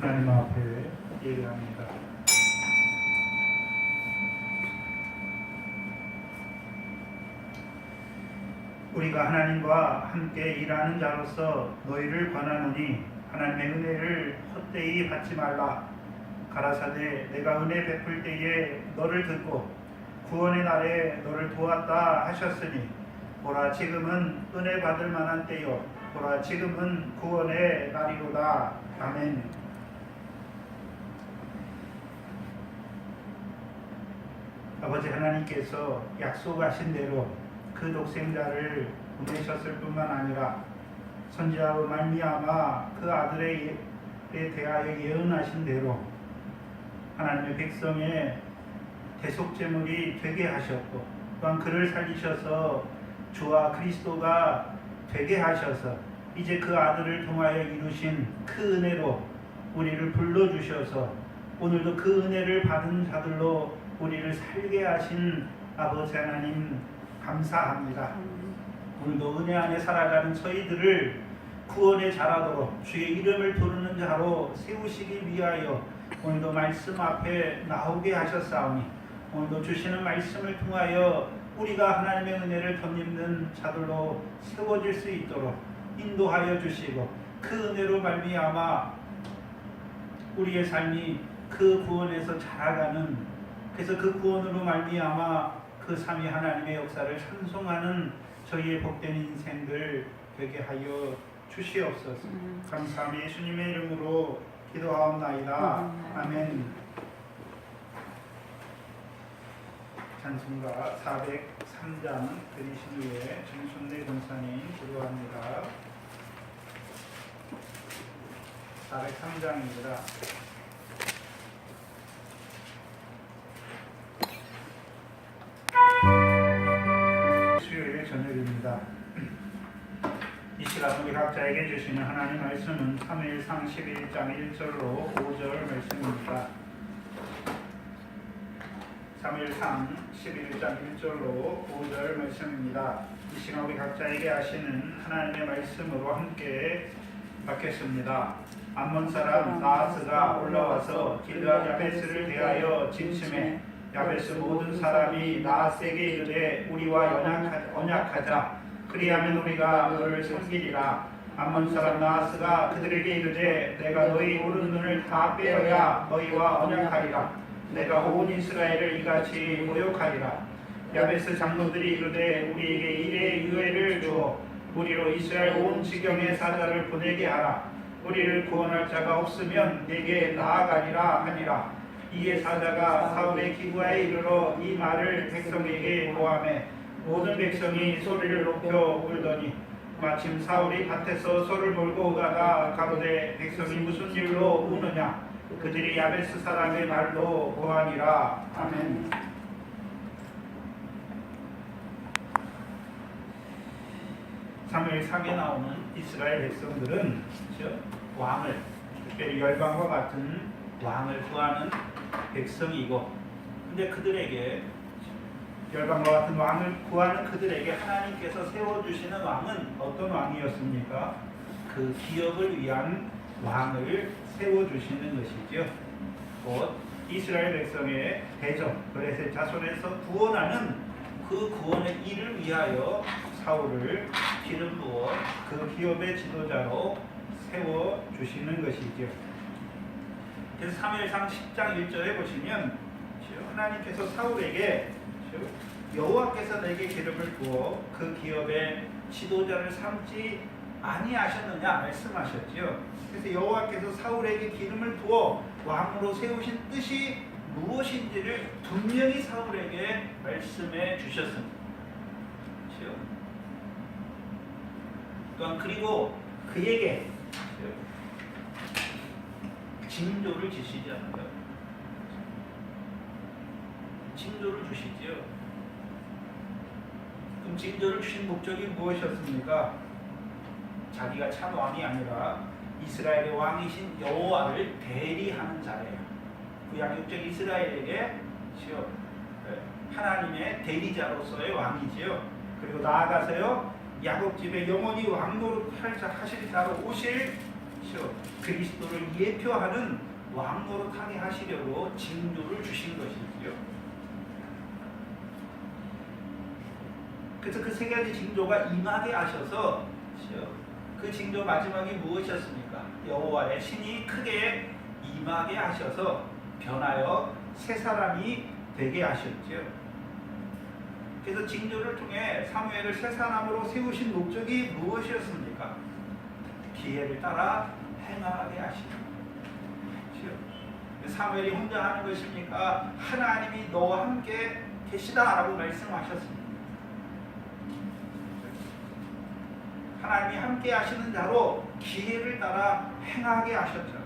하나님 앞에 예배합니다. 우리가 하나님과 함께 일하는 자로서 너희를 권하노니 하나님의 은혜를 헛되이 받지 말라. 가라사대 내가 은혜 베풀 때에 너를 듣고 구원의 날에 너를 도왔다 하셨으니 보라 지금은 은혜 받을 만한 때요 보라 지금은 구원의 날이로다. 아멘. 아버지 하나님께서 약속하신 대로 그 독생자를 보내셨을 뿐만 아니라 선지자로 말미암아 그 아들에 대하여 예언하신 대로 하나님의 백성의 대속제물이 되게 하셨고 또한 그를 살리셔서 주와 그리스도가 되게 하셔서 이제 그 아들을 통하여 이루신 그 은혜로 우리를 불러주셔서 오늘도 그 은혜를 받은 자들로 우리를 살게 하신 아버지 하나님 감사합니다. 오늘도 은혜 안에 살아가는 저희들을 구원에 자라도록 주의 이름을 부르는 자로 세우시기 위하여 오늘도 말씀 앞에 나오게 하셨사오니 오늘도 주시는 말씀을 통하여 우리가 하나님의 은혜를 덧입는 자들로 세워질 수 있도록 인도하여 주시고 그 은혜로 말미암아 우리의 삶이 그 구원에서 자라가는, 그래서 그 구원으로 말미암아 그 삼위 하나님의 역사를 찬송하는 저희의 복된 인생들 되게 하여 주시옵소서. 감사함이 예수님의 이름으로 기도하옵나이다. 아멘. 찬송가 403장 드리신 후에 정순례 권사님 기도합니다. 403장입니다. 수요일 저녁입니다. 이 시간 우리 각자에게 주시는 하나님 말씀은 사무엘상 11장 1절로 5절 말씀입니다. 사무엘상 11장 1절로 5절 말씀입니다. 이 시간 우리 각자에게 하시는 하나님의 말씀으로 함께 받겠습니다. 암몬 사람 나하스가 올라와서 길르앗 야베스를 대하여 진침해 야베스 모든 사람이 나하스에게 이르되 우리와 언약하자. 그리하면 우리가 너를 섬기리라. 암몬 사람 나하스가 그들에게 이르되 내가 너희 오른 눈을 다 빼어야 너희와 언약하리라. 내가 온 이스라엘을 이같이 모욕하리라. 야베스 장로들이 이르되 우리에게 일의 유예를 주어 우리로 이스라엘 온 지경의 사자를 보내게 하라. 우리를 구원할 자가 없으면 내게 나아가리라 하니라. 이에 사자가 사울의 기부하에 이르러 이 말을 백성에게 고하매 모든 백성이 소리를 높여 울더니 마침 사울이 밭에서 소를 몰고 오다가 가로되 백성이 무슨 일로 우느냐. 그들이 야베스 사람의 말로 고하니라. 아멘. 사무엘상에 나오는 이스라엘 백성들은 왕을, 특별히 열방과 같은 왕을 구하는 백성이고, 근데 그들에게 열방과 같은 왕을 구하는 그들에게 하나님께서 세워주시는 왕은 어떤 왕이었습니까? 그 기업을 위한 왕을 세워주시는 것이죠. 곧 이스라엘 백성의 대적 블레셋 자손에서 구원하는 그 구원의 일을 위하여 사울을 기름 부어 그 기업의 지도자로 세워주시는 것이죠. 그래서 사무엘상 10장 1절에 보시면 하나님께서 사울에게 여호와께서 내게 기름을 부어 그 기업의 지도자를 삼지 아니하셨느냐 말씀하셨지요. 그래서 여호와께서 사울에게 기름을 부어 왕으로 세우신 뜻이 무엇인지를 분명히 사울에게 말씀해 주셨습니다. 그렇죠? 또한 그리고 그에게 징조를 주시지 않나요? 징조를 주시지요. 그럼 징조를 주신 목적이 무엇이었습니까? 자기가 참 왕이 아니라 이스라엘의 왕이신 여호와를 대리하는 자예요. 구약육적 이스라엘에게 하나님의 대리자로서의 왕이지요. 그리고 나아가서요 야곱 집에 영원히 왕노릇 하실 자로 오실 그리스도를 예표하는 왕 노릇하게 하시려고 징조를 주신 것이지요. 그래서 그 세 가지 징조가 임하게 하셔서 그 징조 마지막이 무엇이었습니까? 여호와의 신이 크게 임하게 하셔서 변하여 새 사람이 되게 하셨지요. 그래서 징조를 통해 사무엘을 새 사람으로 세우신 목적이 무엇이었습니까? 기회를 따라 행하게 하시는 것이요. 사무엘이 혼자 하는 것입니까? 하나님이 너와 함께 계시다라고 말씀하셨습니다. 하나님이 함께 하시는 자로 기회를 따라 행하게 하셨죠.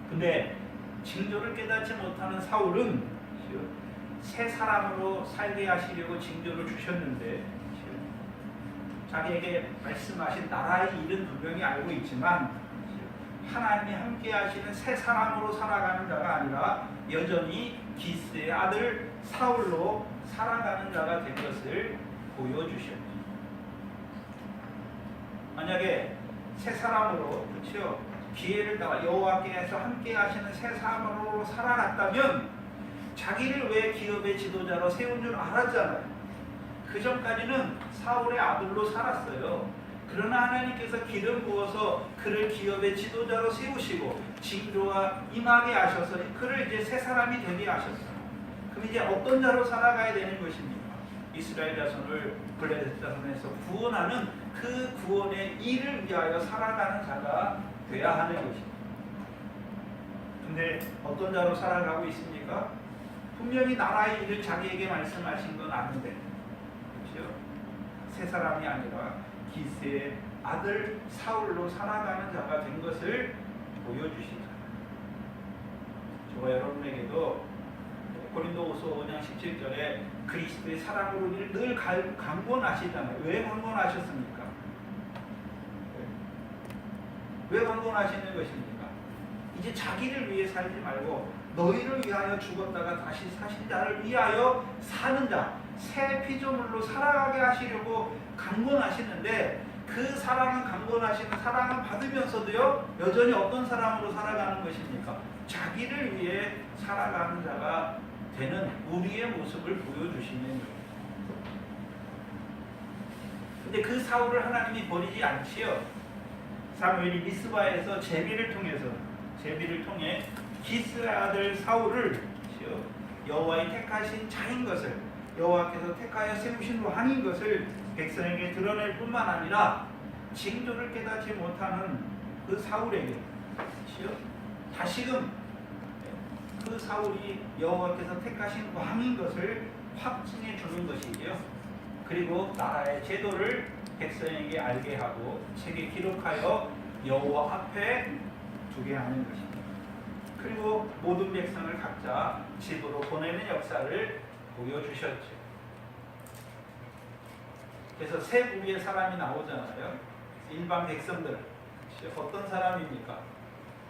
근데 징조를 깨닫지 못하는 사울은 새 사람으로 살게 하시려고 징조를 주셨는데 자기에게 말씀하신 나라의 일은 분명히 알고 있지만 하나님이 함께 하시는 새 사람으로 살아가는 자가 아니라 여전히 기스의 아들 사울로 살아가는 자가 된 것을 보여주셨죠. 만약에 새 사람으로 그렇죠? 기회를 따라 여호와께서 함께 하시는 새 사람으로 살아갔다면 자기를 왜 기업의 지도자로 세운 줄 알았잖아요. 그 전까지는 사울의 아들로 살았어요. 그러나 하나님께서 기름 부어서 그를 기업의 지도자로 세우시고 징조와 임하게 하셔서 그를 이제 새 사람이 되게 하셨어요. 그럼 이제 어떤 자로 살아가야 되는 것입니까? 이스라엘 자손을 블레셋 자손에서 구원하는 그 구원의 일을 위하여 살아가는 자가 되어야 하는 것입니다. 근데 어떤 자로 살아가고 있습니까? 분명히 나라의 일을 자기에게 말씀하신 건 아는데, 그렇죠? 새 사람이 아니라 기스의 아들 사울로 살아가는 자가 된 것을 보여주시잖아요. 저와 여러분에게도 고린도후서 5장 17절에 그리스도의 사랑으로 늘 강권하시잖아요. 왜 강권하셨습니까? 왜 강권하시는 것입니까? 이제 자기를 위해 살지 말고 너희를 위하여 죽었다가 다시 사신 자를 위하여 사는 자, 새 피조물로 살아가게 하시려고 강권하시는데 그 사랑은 강권하시는 사랑은 받으면서도요 여전히 어떤 사람으로 살아가는 것입니까? 자기를 위해 살아가는 자가 되는 우리의 모습을 보여주시는 거예요. 근데 그 사울을 하나님이 버리지 않지요. 사무엘이 미스바에서 제비를 통해 기스의 아들 사울을 여호와의 택하신 자인 것을, 여호와께서 택하여 세우신 왕인 것을 백성에게 드러낼 뿐만 아니라 징조를 깨닫지 못하는 그 사울에게 다시금 그 사울이 여호와께서 택하신 왕인 것을 확증해 주는 것이지요. 그리고 나라의 제도를 백성에게 알게 하고 책에 기록하여 여호와 앞에 두게 하는 것입니다. 그리고 모든 백성을 각자 집으로 보내는 역사를 보여주셨죠. 그래서 세 부류의 사람이 나오잖아요. 일반 백성들 어떤 사람입니까?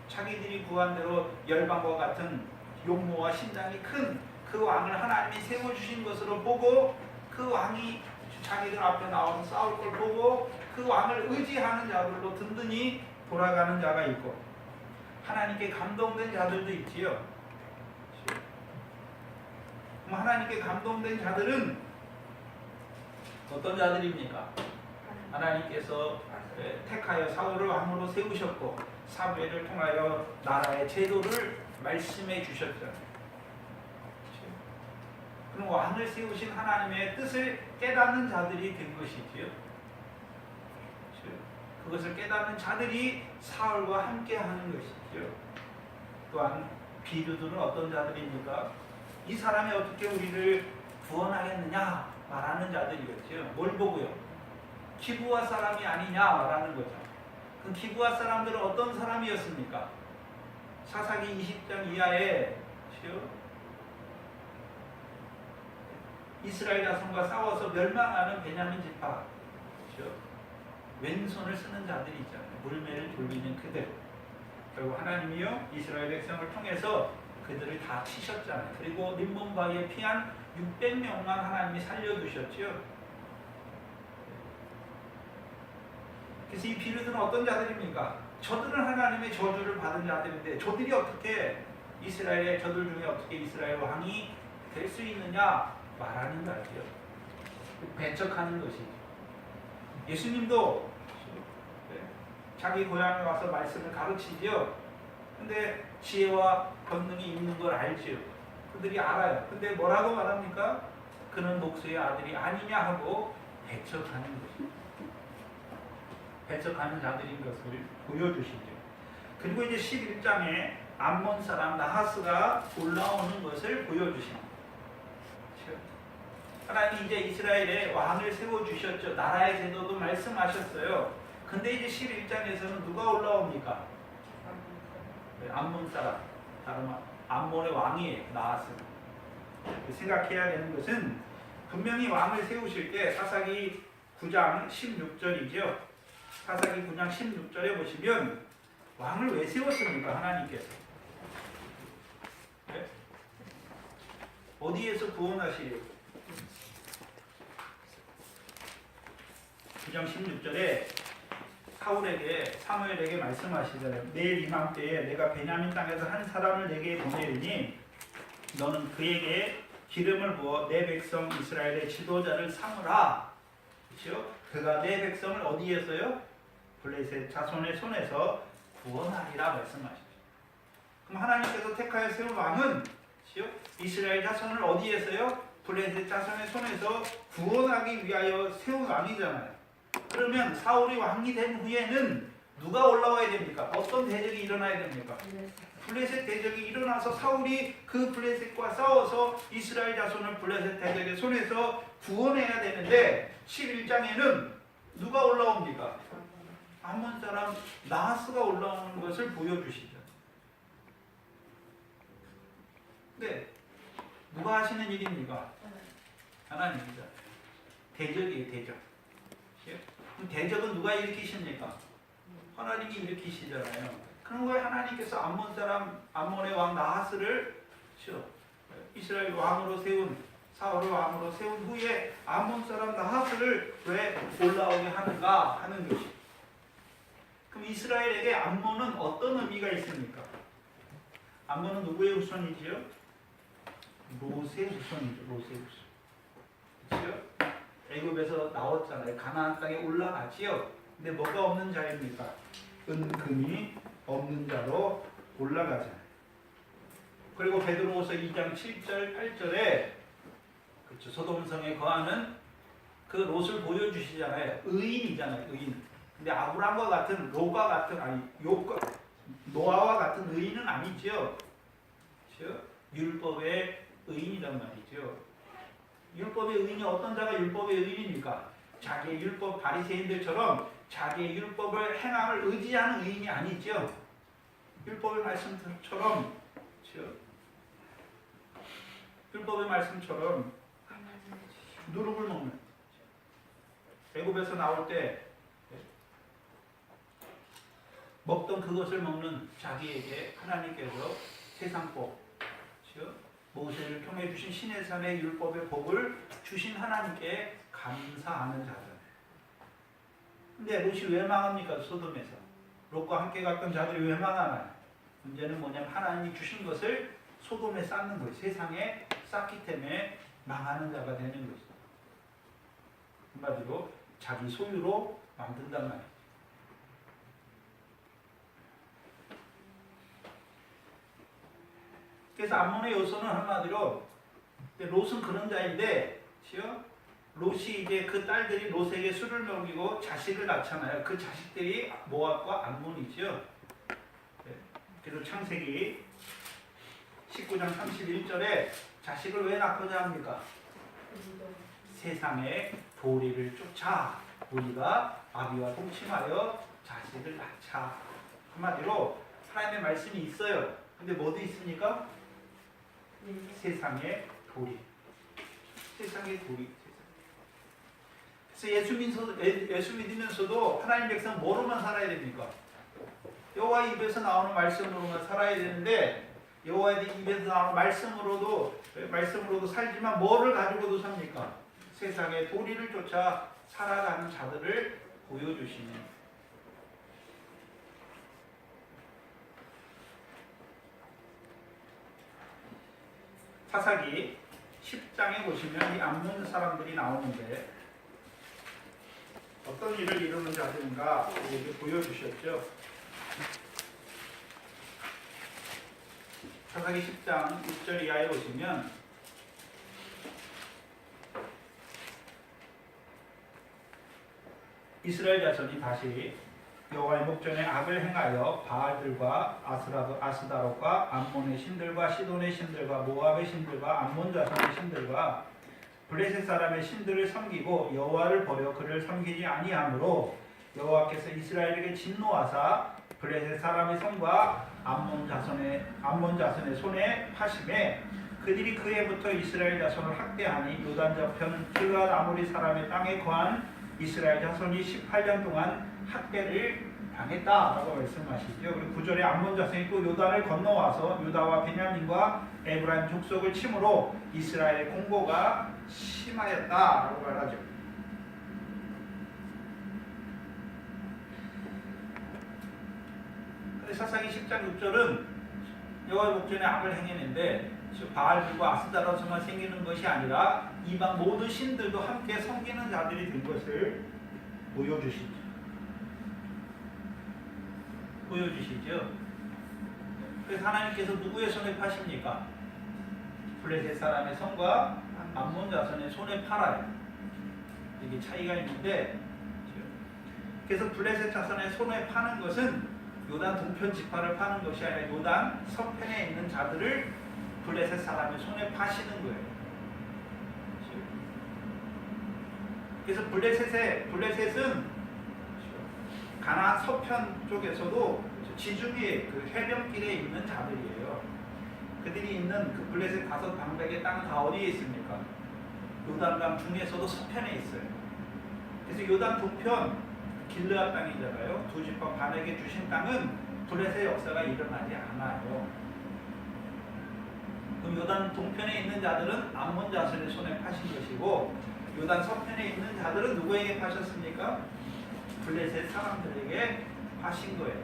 자기들이 구한 대로 열방과 같은 용모와 신장이 큰 그 왕을 하나님이 세워주신 것으로 보고 그 왕이 자기들 앞에 나와서 싸울 걸 보고 그 왕을 의지하는 자들로 든든히 돌아가는 자가 있고 하나님께 감동된 자들도 있지요. 그럼 하나님께 감동된 자들은 어떤 자들입니까? 하나님께서 택하여 사울을 왕으로 세우셨고 사무엘을 통하여 나라의 제도를 말씀해 주셨죠. 그럼 왕을 세우신 하나님의 뜻을 깨닫는 자들이 된 것이지요. 그것을 깨닫는 자들이 사울과 함께 하는 것이지요. 또한 비류들은 어떤 자들입니까? 이 사람이 어떻게 우리를 구원하겠느냐 말하는 자들이었죠. 뭘 보고요? 기브아 사람이 아니냐 말하는 거죠. 그 기브아 사람들은 어떤 사람이었습니까? 사사기 20장 이하에 이스라엘 자손과 싸워서 멸망하는 베냐민 지파, 왼손을 쓰는 자들이 있잖아요. 물매를 돌리는 그들. 결국 하나님이요 이스라엘 백성을 통해서 그들을 다 치셨잖아요. 그리고 림몬바위에 피한 600명만 하나님이 살려두셨죠. 그래서 이 비류들은 어떤 자들입니까? 저들은 하나님의 저주를 받은 자들인데 저들이 어떻게 이스라엘의 저들 중에 어떻게 이스라엘 왕이 될 수 있느냐 말하는 거 알죠? 배척하는 것이죠. 예수님도 자기 고향에 와서 말씀을 가르치지요. 근데 지혜와 권능이 있는 걸 알지요. 그들이 알아요. 근데 뭐라고 말합니까? 그는 목수의 아들이 아니냐 하고 배척하는 것이죠. 배척하는 자들인 것을 보여주시죠. 그리고 이제 11장에 암몬 사람 나하스가 올라오는 것을 보여주십니다. 하나님이 이제 이스라엘에 왕을 세워주셨죠. 나라의 제도도 말씀하셨어요. 근데 이제 11장에서는 누가 올라옵니까? 암몬 사람, 다른 암몬의 왕이에요. 나하스. 생각해야 되는 것은 분명히 왕을 세우실 때 사사기 9장 16절이죠. 사사기 9장 16절에 보시면 왕을 왜 세웠습니까? 하나님께서. 네? 어디에서 구원하시려고? 9장 16절에 사무엘에게 말씀하시잖아요. 내일 이맘때에 내가 베냐민 땅에서 한 사람을 내게 보내리니 너는 그에게 기름을 부어 내 백성 이스라엘의 지도자를 삼으라. 그렇죠? 그가 내 백성을 어디에서요? 블레셋 자손의 손에서 구원하리라 말씀하시죠. 그럼 하나님께서 택하여 세운 왕은 이스라엘 자손을 어디에서요? 블레셋 자손의 손에서 구원하기 위하여 세운 왕이잖아요. 그러면 사울이 왕이 된 후에는 누가 올라와야 됩니까? 어떤 대적이 일어나야 됩니까? 블레셋 대적이 일어나서 사울이 그 블레셋과 싸워서 이스라엘 자손을 블레셋 대적의 손에서 구원해야 되는데 11장에는 누가 올라옵니까? 암몬 사람 나하스가 올라오는 것을 보여주시죠. 근데 누가 하시는 일입니까? 하나님이죠. 대적이에요, 대적. 그럼 대적은 누가 일으키십니까? 하나님이 일으키시잖아요. 그럼 왜 하나님께서 암몬 사람, 암몬의 왕 나하스를 이스라엘 왕으로 세운, 사울을 왕으로 세운 후에 암몬 사람 나하스를 왜 올라오게 하는가 하는 것이. 그럼 이스라엘에게 암몬은 어떤 의미가 있습니까? 암몬은 누구의 후손이지요? 롯의 후손이죠. 롯의 후손. 그렇죠? 애굽에서 나왔잖아요. 가나안 땅에 올라가지요. 근데 뭐가 없는 자입니까? 은금이 없는 자로 올라가잖아요. 그리고 베드로후서 2장 7절 8절에 그렇죠. 소돔성에 거하는 그 롯을 보여주시잖아요. 의인이잖아요. 의인. 근데 아브람과 같은 롯과 같은 아니 욥과 노아와 같은 의인은 아니죠. 그렇죠? 율법의 의인이란 말이죠. 율법의 의인이 어떤 자가 율법의 의인입니까? 자기의 율법 바리새인들처럼 자기의 율법을 행함을 의지하는 의인이 아니죠. 율법의 말씀처럼 그렇죠? 율법의 말씀처럼 누룩을 먹는 애굽에서 나올 때 먹던 그것을 먹는 자기에게 하나님께서 세상법 그렇죠? 모세를 통해 주신 신의 산의 율법의 복을 주신 하나님께 감사하는 자들. 근데 롯이 왜 망합니까? 소돔에서. 롯과 함께 갔던 자들이 왜 망하나요? 문제는 뭐냐면 하나님이 주신 것을 소돔에 쌓는 거예요. 세상에 쌓기 때문에 망하는 자가 되는 것이죠. 한마디로 자기 소유로 만든단 말이에요. 그래서 암몬의 요소는 한마디로 롯은 그런 자인데 롯이 이제 그 딸들이 롯에게 술을 먹이고 자식을 낳잖아요. 그 자식들이 모압과 암몬이죠. 그래서 창세기 19장 31절에 자식을 왜 낳고자 합니까? 세상의 도리를 쫓아 우리가 아비와 동침하여 자식을 낳자. 한마디로 하나님의 말씀이 있어요. 근데 뭐도 있습니까? 세상의 도리. 세상의 도리. 그래서 예수 믿으면서도 하나님 백성 뭐로만 살아야 됩니까? 여호와 입에서 나오는 말씀으로만 살아야 되는데 여호와 입에서 나오는 말씀으로도 살지만 뭐를 가지고도 삽니까? 세상의 도리를 쫓아 살아가는 자들을 보여주시는. 사사기 10장에 보시면 이 암몬 사람들이 나오는데 어떤 일을 이루는 자들인가 여기 보여주셨죠. 사사기 10장 6절 이하에 보시면 이스라엘 자손이 다시 여호와의 목전에 악을 행하여 바알들과 아스다롯과 암몬의 신들과 시돈의 신들과 모압의 신들과 암몬 자손의 신들과 블레셋 사람의 신들을 섬기고 여호와를 버려 그를 섬기지 아니하므로 여호와께서 이스라엘에게 진노하사 블레셋 사람의 손과 암몬 자손의 손에 파심에 그들이 그해부터 이스라엘 자손을 학대하니 요단 저편 길앗 아모리 사람의 땅에 거한 이스라엘 자손이 18년 동안 학대를 당했다라고 말씀하시죠. 그리고 9절에 암몬 자손이 또 요단을 건너와서 유다와 베냐민과 에브라임 족속을 침으로 이스라엘의 공고가 심하였다라고 말하죠. 근데 사사기 10장 6절은 여호와의 목전에 악을 행했는데 바알들과 아스다롯만 생기는 것이 아니라 이방 모든 신들도 함께 섬기는 자들이 된 것을 보여주시죠. 그래서 하나님께서 누구의 손에 파십니까? 블레셋 사람의 손과 암몬 자손의 손에 팔아요. 이게 차이가 있는데, 그래서 블레셋 자손의 손에 파는 것은 요단 동편 지파를 파는 것이 아니라 요단 서편에 있는 자들을 블레셋 사람의 손에 파시는 거예요. 그래서 블레셋은 가나안 서편 쪽에서도 지중해 그 해변길에 있는 자들이에요. 그들이 있는 그 블레셋 5 방백의 땅 다 어디에 있습니까? 요단강 중에서도 서편에 있어요. 그래서 요단 동편 길르앗 땅이잖아요. 2지파 반에게 주신 땅은 블레셋 역사가 일어나지 않아요. 그럼 요단 동편에 있는 자들은 암몬 자손의 손에 파신 것이고 요단 서편에 있는 자들은 누구에게 파셨습니까? 블레셋 사람들에게 파신 거예요.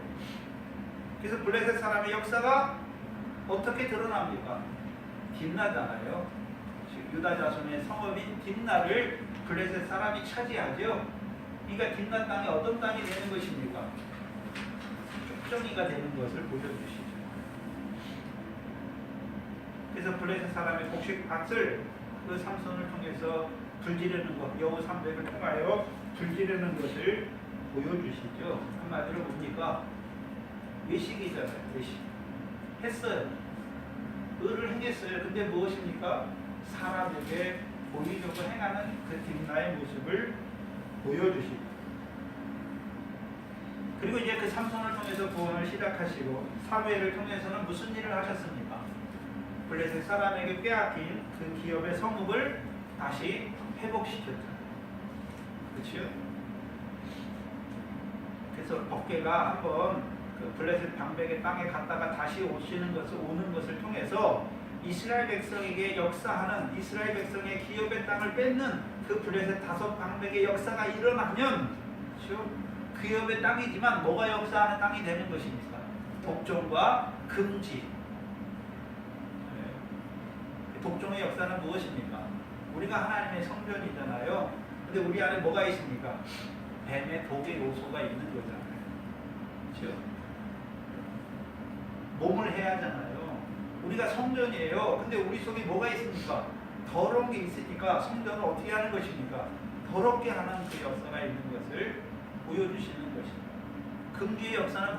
그래서 블레셋 사람의 역사가 어떻게 드러납니까? 딥나잖아요. 유다 자손의 성읍인 딥나를 블레셋 사람이 차지하죠. 그러니까 딥나 땅이 어떤 땅이 되는 것입니까? 쪽정이가 되는 것을 보여주시죠. 그래서 블레셋 사람의 곡식밭을 그 삼손을 통해서 불지르는 것, 여호 300을 통하여 불지르는 것을 보여주시죠. 한마디로 뭡니까? 외식이잖아요. 외식. 했어요. 의를 행했어요. 근데 무엇입니까? 사람에게 보이려고 행하는 그 딥나의 모습을 보여주시고, 그리고 이제 그 삼손을 통해서 구원을 시작하시고 사무엘을 통해서는 무슨 일을 하셨습니까? 블레셋 사람에게 빼앗긴 그 기업의 성읍을 다시 회복시켰잖아요. 그렇죠? 그래서 법궤가 한번 그 블레셋 방백의 땅에 갔다가 다시 오는 것을 통해서 이스라엘 백성에게 역사하는, 이스라엘 백성의 기업의 땅을 뺏는 그 블레셋 5 방백의 역사가 일어나면, 그렇죠? 기업의 땅이지만 뭐가 역사하는 땅이 되는 것입니까? 독종과 금지. 독종의 역사는 무엇입니까? 우리가 하나님의 성전이잖아요. 근데 우리 안에 뭐가 있습니까? 뱀의 독의 요소가 있는 거잖아요. 그렇죠? 몸을 해야 하잖아요. 우리가 성전이에요. 근데 우리 속에 뭐가 있습니까? 더러운 게 있으니까 성전을 어떻게 하는 것입니까? 더럽게 하는 그 역사가 있는 것을 보여주시는 것입니다. 금주의 역사는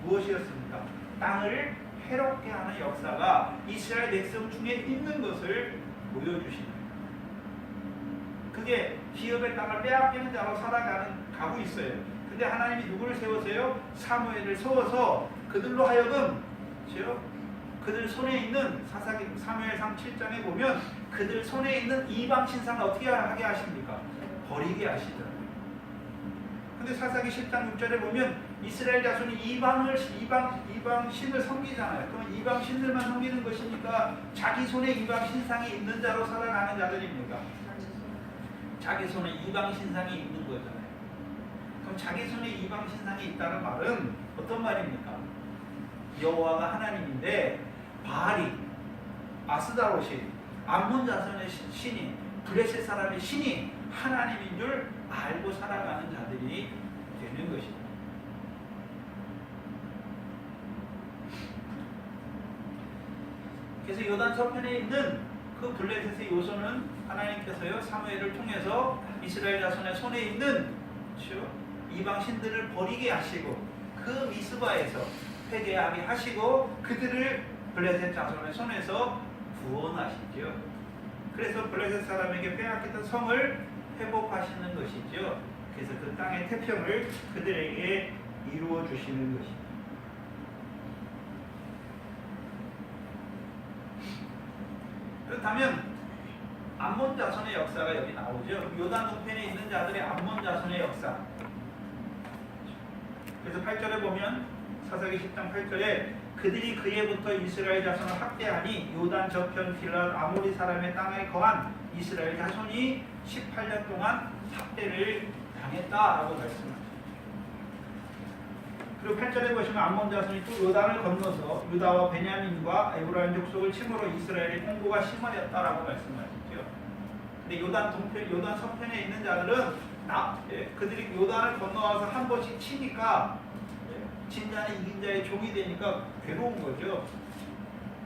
무엇이었습니까? 땅을 해롭게 하는 역사가 이스라엘 백성 중에 있는 것을 보여주시는 거예요. 그게 기업의 땅을 빼앗기는 자로 가고 있어요. 근데 하나님이 누구를 세우세요? 사무엘을 세워서 그들로 하여금, 그렇죠? 그들 손에 있는 사무엘상 7장에 보면 그들 손에 있는 이방 신상을 어떻게 하게 하십니까? 버리게 하시잖아요. 근데 사사기 10장 6절에 보면 이스라엘 자손이 이방 신을 섬기잖아요. 그러면 이방 신들만 섬기는 것이니까 자기 손에 이방 신상이 있는 자로 살아가는 자들입니까? 자기 손에 이방 신상이 있는 거잖아요. 그럼 자기 손에 이방 신상이 있다는 말은 어떤 말입니까? 여호와가 하나님인데 바알이 아스다롯이 암몬 자손의 신이 블레셋 사람의 신이 하나님인 줄 알고 살아가는 자들이 되는 것입니다. 그래서 요단 서편에 있는 그 블레셋의 요소는 하나님께서요 사무엘을 통해서 이스라엘 자손의 손에 있는 이방 신들을 버리게 하시고 그 미스바에서 회개하게 하시고 그들을 블레셋 자손의 손에서 구원하시죠. 그래서 블레셋 사람에게 빼앗겼던 성을 회복하시는 것이죠. 그래서 그 땅의 태평을 그들에게 이루어 주시는 것입니다. 그렇다면 암몬 자손의 역사가 여기 나오죠. 요단 동편에 있는 자들의 암몬 자손의 역사. 그래서 8절에 보면 사사기 10장 8절에 그들이 그에부터 이스라엘 자손을 학대하니 요단 저편 길랏 아모리 사람의 땅에 거한 이스라엘 자손이 18년 동안 학대를 당했다라고 말씀합니다. 그리고 8절에 보시면 암몬 자손이 또 요단을 건너서 유다와 베냐민과 에브라임 족속을 침으로 이스라엘의 홍고가 심하였다라고 말씀하시죠. 근데 요단 동편, 요단 서편에 있는 자들은 그들이 요단을 건너와서 한 번씩 치니까 진자는 이긴 자의 종이 되니까 괴로운 거죠.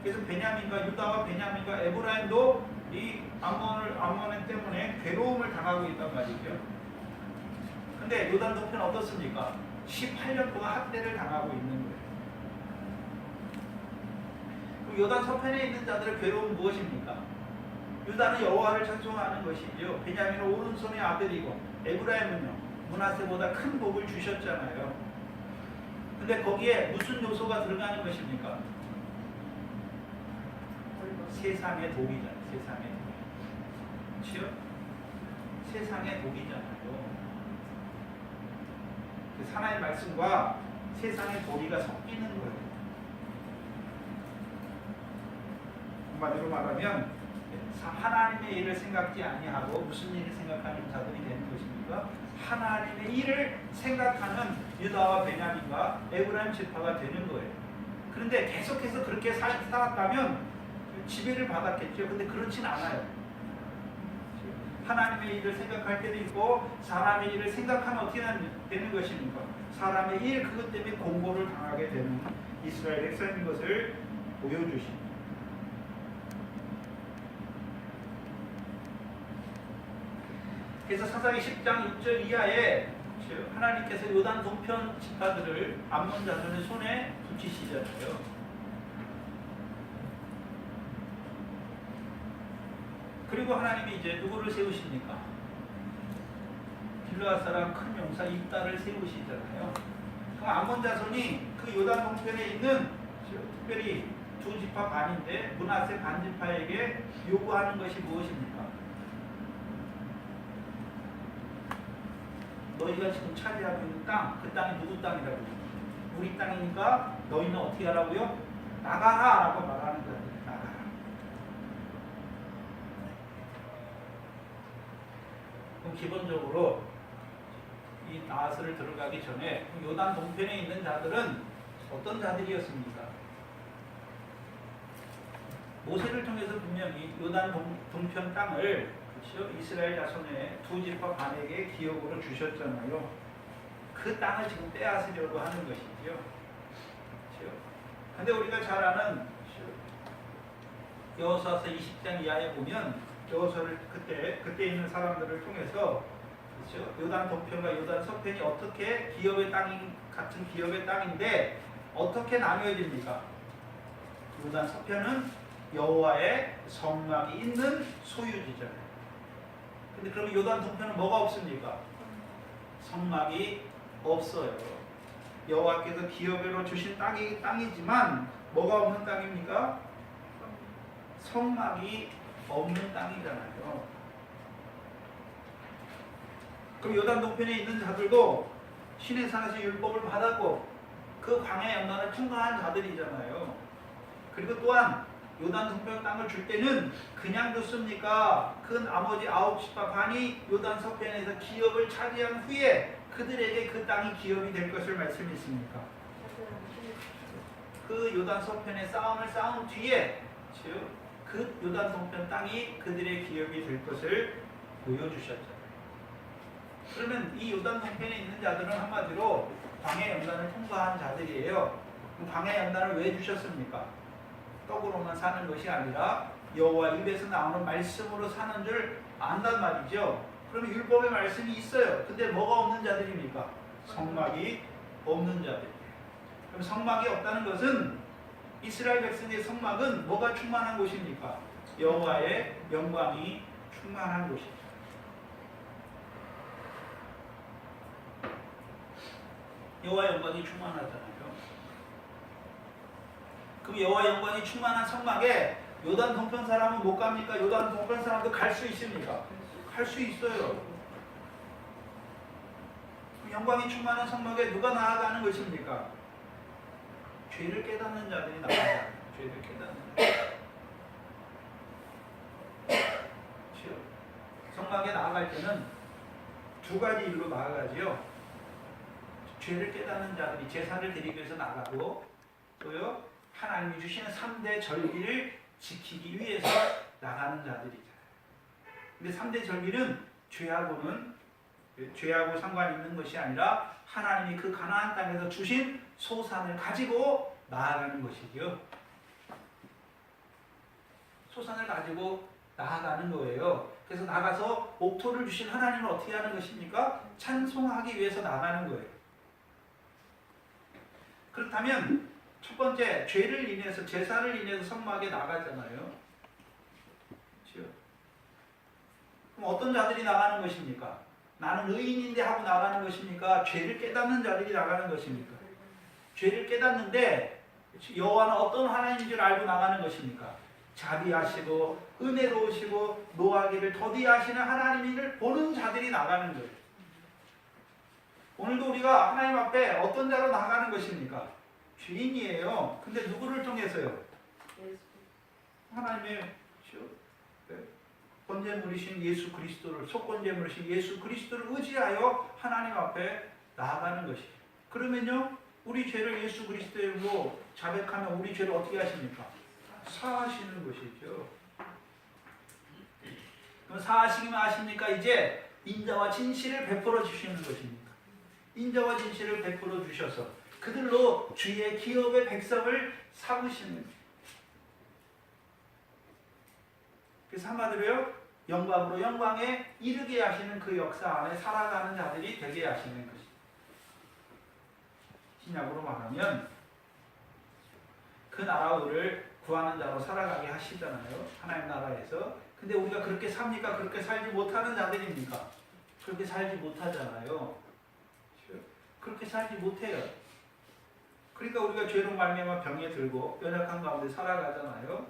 그래서 베냐민과 유다와 베냐민과 에브라임도 이 암몬 때문에 괴로움을 당하고 있단 말이죠. 근데 요단 동편 어떻습니까? 18년 동안 학대를 당하고 있는 거예요. 그럼 요단 서편에 있는 자들의 괴로움은 무엇입니까? 유다는 여호와를 찬송하는 것이죠. 베냐민은 오른손의 아들이고 에브라임은요 므낫세보다 큰 복을 주셨잖아요. 근데 거기에 무슨 요소가 들어가는 것입니까? 세상의 독이잖아요. 세상의 독. 그렇죠? 세상의 독이잖아요. 하나님의 말씀과 세상의 도리가 섞이는 거예요. 한마디로 말하면 하나님의 일을 생각지 아니하고 무슨 일을 생각하는 자들이 되는 것입니까? 하나님의 일을 생각하는 유다와 베냐민과 에브라임 지파가 되는 거예요. 그런데 계속해서 그렇게 살았다면 지배를 받았겠죠. 근데 그렇진 않아요. 하나님의 일을 생각할 때도 있고 사람의 일을 생각하면 어떻게 되는 것입니까? 사람의 일 그것 때문에 공고를 당하게 되는 이스라엘 백성인 것을 보여주십니다. 그래서 사사기 10장 6절 이하에 하나님께서 요단 동편 지파들을 암몬 자손의 손에 붙이시잖아요. 그리고 하나님이 이제 누구를 세우십니까? 길르앗 사람 큰 용사 입다를 세우시잖아요. 그럼 암몬 자손이 그 요단 동편에 있는 특별히 두 지파 반인데 므낫세 반 지파에게 요구하는 것이 무엇입니까? 너희가 지금 차지하고 있는 땅, 그 땅이 누구 땅이라고요? 우리 땅이니까 너희는 어떻게 하라고요? 나가라! 라고 말하는 거예요. 나가라. 그럼 기본적으로 이 나하스를 들어가기 전에 요단 동편에 있는 자들은 어떤 자들이었습니까? 모세를 통해서 분명히 요단 동편 땅을 그렇죠? 이스라엘 자손의 두 지파 반에게 기업으로 주셨잖아요. 그 땅을 지금 빼앗으려고 하는 것이죠. 그렇죠? 근데 우리가 잘 아는 여호수아서 20장 이하에 보면 여호수아를 그때 있는 사람들을 통해서 그렇죠? 요단 동편과 요단 서편이 어떻게 기업의 땅인 같은 기업의 땅인데 어떻게 나뉘어집니까? 요단 서편은 여호와의 성막이 있는 소유지잖아요. 근데 그러면 요단 동편은 뭐가 없습니까? 성막이 없어요. 여호와께서 기업으로 주신 땅이지만 뭐가 없는 땅입니까? 성막이 없는 땅이잖아요. 그럼 요단 동편에 있는 자들도 신의 산에서 율법을 받았고 그 광야 연단을 통과한 자들이잖아요. 그리고 또한 요단 동편 땅을 줄 때는 그냥 줬습니까? 그 나머지 9지파 반이 요단 서편에서 기업을 차지한 후에 그들에게 그 땅이 기업이 될 것을 말씀했습니까? 그 요단 서편의 싸움을 싸운 뒤에 그 요단 동편 땅이 그들의 기업이 될 것을 보여주셨잖아요. 그러면 이 요단 동편에 있는 자들은 한마디로 광야 연단을 통과한 자들이에요. 그럼 광야 연단을 왜 주셨습니까? 떡으로만 사는 것이 아니라 여호와 입에서 나오는 말씀으로 사는 줄 안단 말이죠. 그러면 율법의 말씀이 있어요. 근데 뭐가 없는 자들입니까? 성막이 없는 자들. 그럼 성막이 없다는 것은 이스라엘 백성의 성막은 뭐가 충만한 곳입니까? 여호와의 영광이 충만한 곳이죠. 여호와의 영광이 충만하잖아요. 그럼 여호와 영광이 충만한 성막에 요단 동편 사람은 못 갑니까? 요단 동편 사람도 갈 수 있습니까? 갈 수 있어요. 영광이 충만한 성막에 누가 나아가는 것입니까? 죄를 깨닫는 자들이 나아가요. 죄를 깨닫는 자들. 성막에 나아갈 때는 두 가지 일로 나아가지요. 죄를 깨닫는 자들이 제사를 드리기 위해서 나가고 또요 하나님이 주시는 3대 절기를 지키기 위해서 나가는 자들이잖아요. 근데 3대 절기는 죄하고 상관이 있는 것이 아니라 하나님이 그 가나안 땅에서 주신 소산을 가지고 나아가는 것이죠. 소산을 가지고 나아가는 거예요. 그래서 나가서 옥토를 주신 하나님을 어떻게 하는 것입니까? 찬송하기 위해서 나가는 거예요. 그렇다면 첫 번째 죄를 인해서 제사를 인해서 성막에 나가잖아요. 그렇죠? 그럼 어떤 자들이 나가는 것입니까? 나는 의인인데 하고 나가는 것입니까? 죄를 깨닫는 자들이 나가는 것입니까? 죄를 깨닫는데 여호와는 어떤 하나님인 줄 알고 나가는 것입니까? 자비하시고 은혜로우시고 노하기를 더디하시는 하나님을 보는 자들이 나가는 거예요. 오늘도 우리가 하나님 앞에 어떤 자로 나가는 것입니까? 죄인이에요. 근데 누구를 통해서요? 하나님의 번제물이신 예수 그리스도를, 속건제물이신 예수 그리스도를 의지하여 하나님 앞에 나아가는 것이죠. 그러면요, 우리 죄를 예수 그리스도로 자백하면 우리 죄를 어떻게 하십니까? 사하시는 것이죠. 그럼 사하시기만 하십니까? 이제 인자와 진실을 베풀어 주시는 것입니다. 인자와 진실을 베풀어 주셔서 그들로 주의 기업의 백성을 삼으시는 거예요. 그래서 한마디로요, 영광으로 영광에 이르게 하시는 그 역사 안에 살아가는 자들이 되게 하시는 것입니다. 신약으로 말하면 그 나라를 구하는 자로 살아가게 하시잖아요. 하나님 나라에서. 근데 우리가 그렇게 삽니까? 그렇게 살지 못하는 자들입니까? 그렇게 살지 못하잖아요. 그렇게 살지 못해요. 그러니까 우리가 죄로 말미암아 병에 들고 연약한 가운데 살아가잖아요.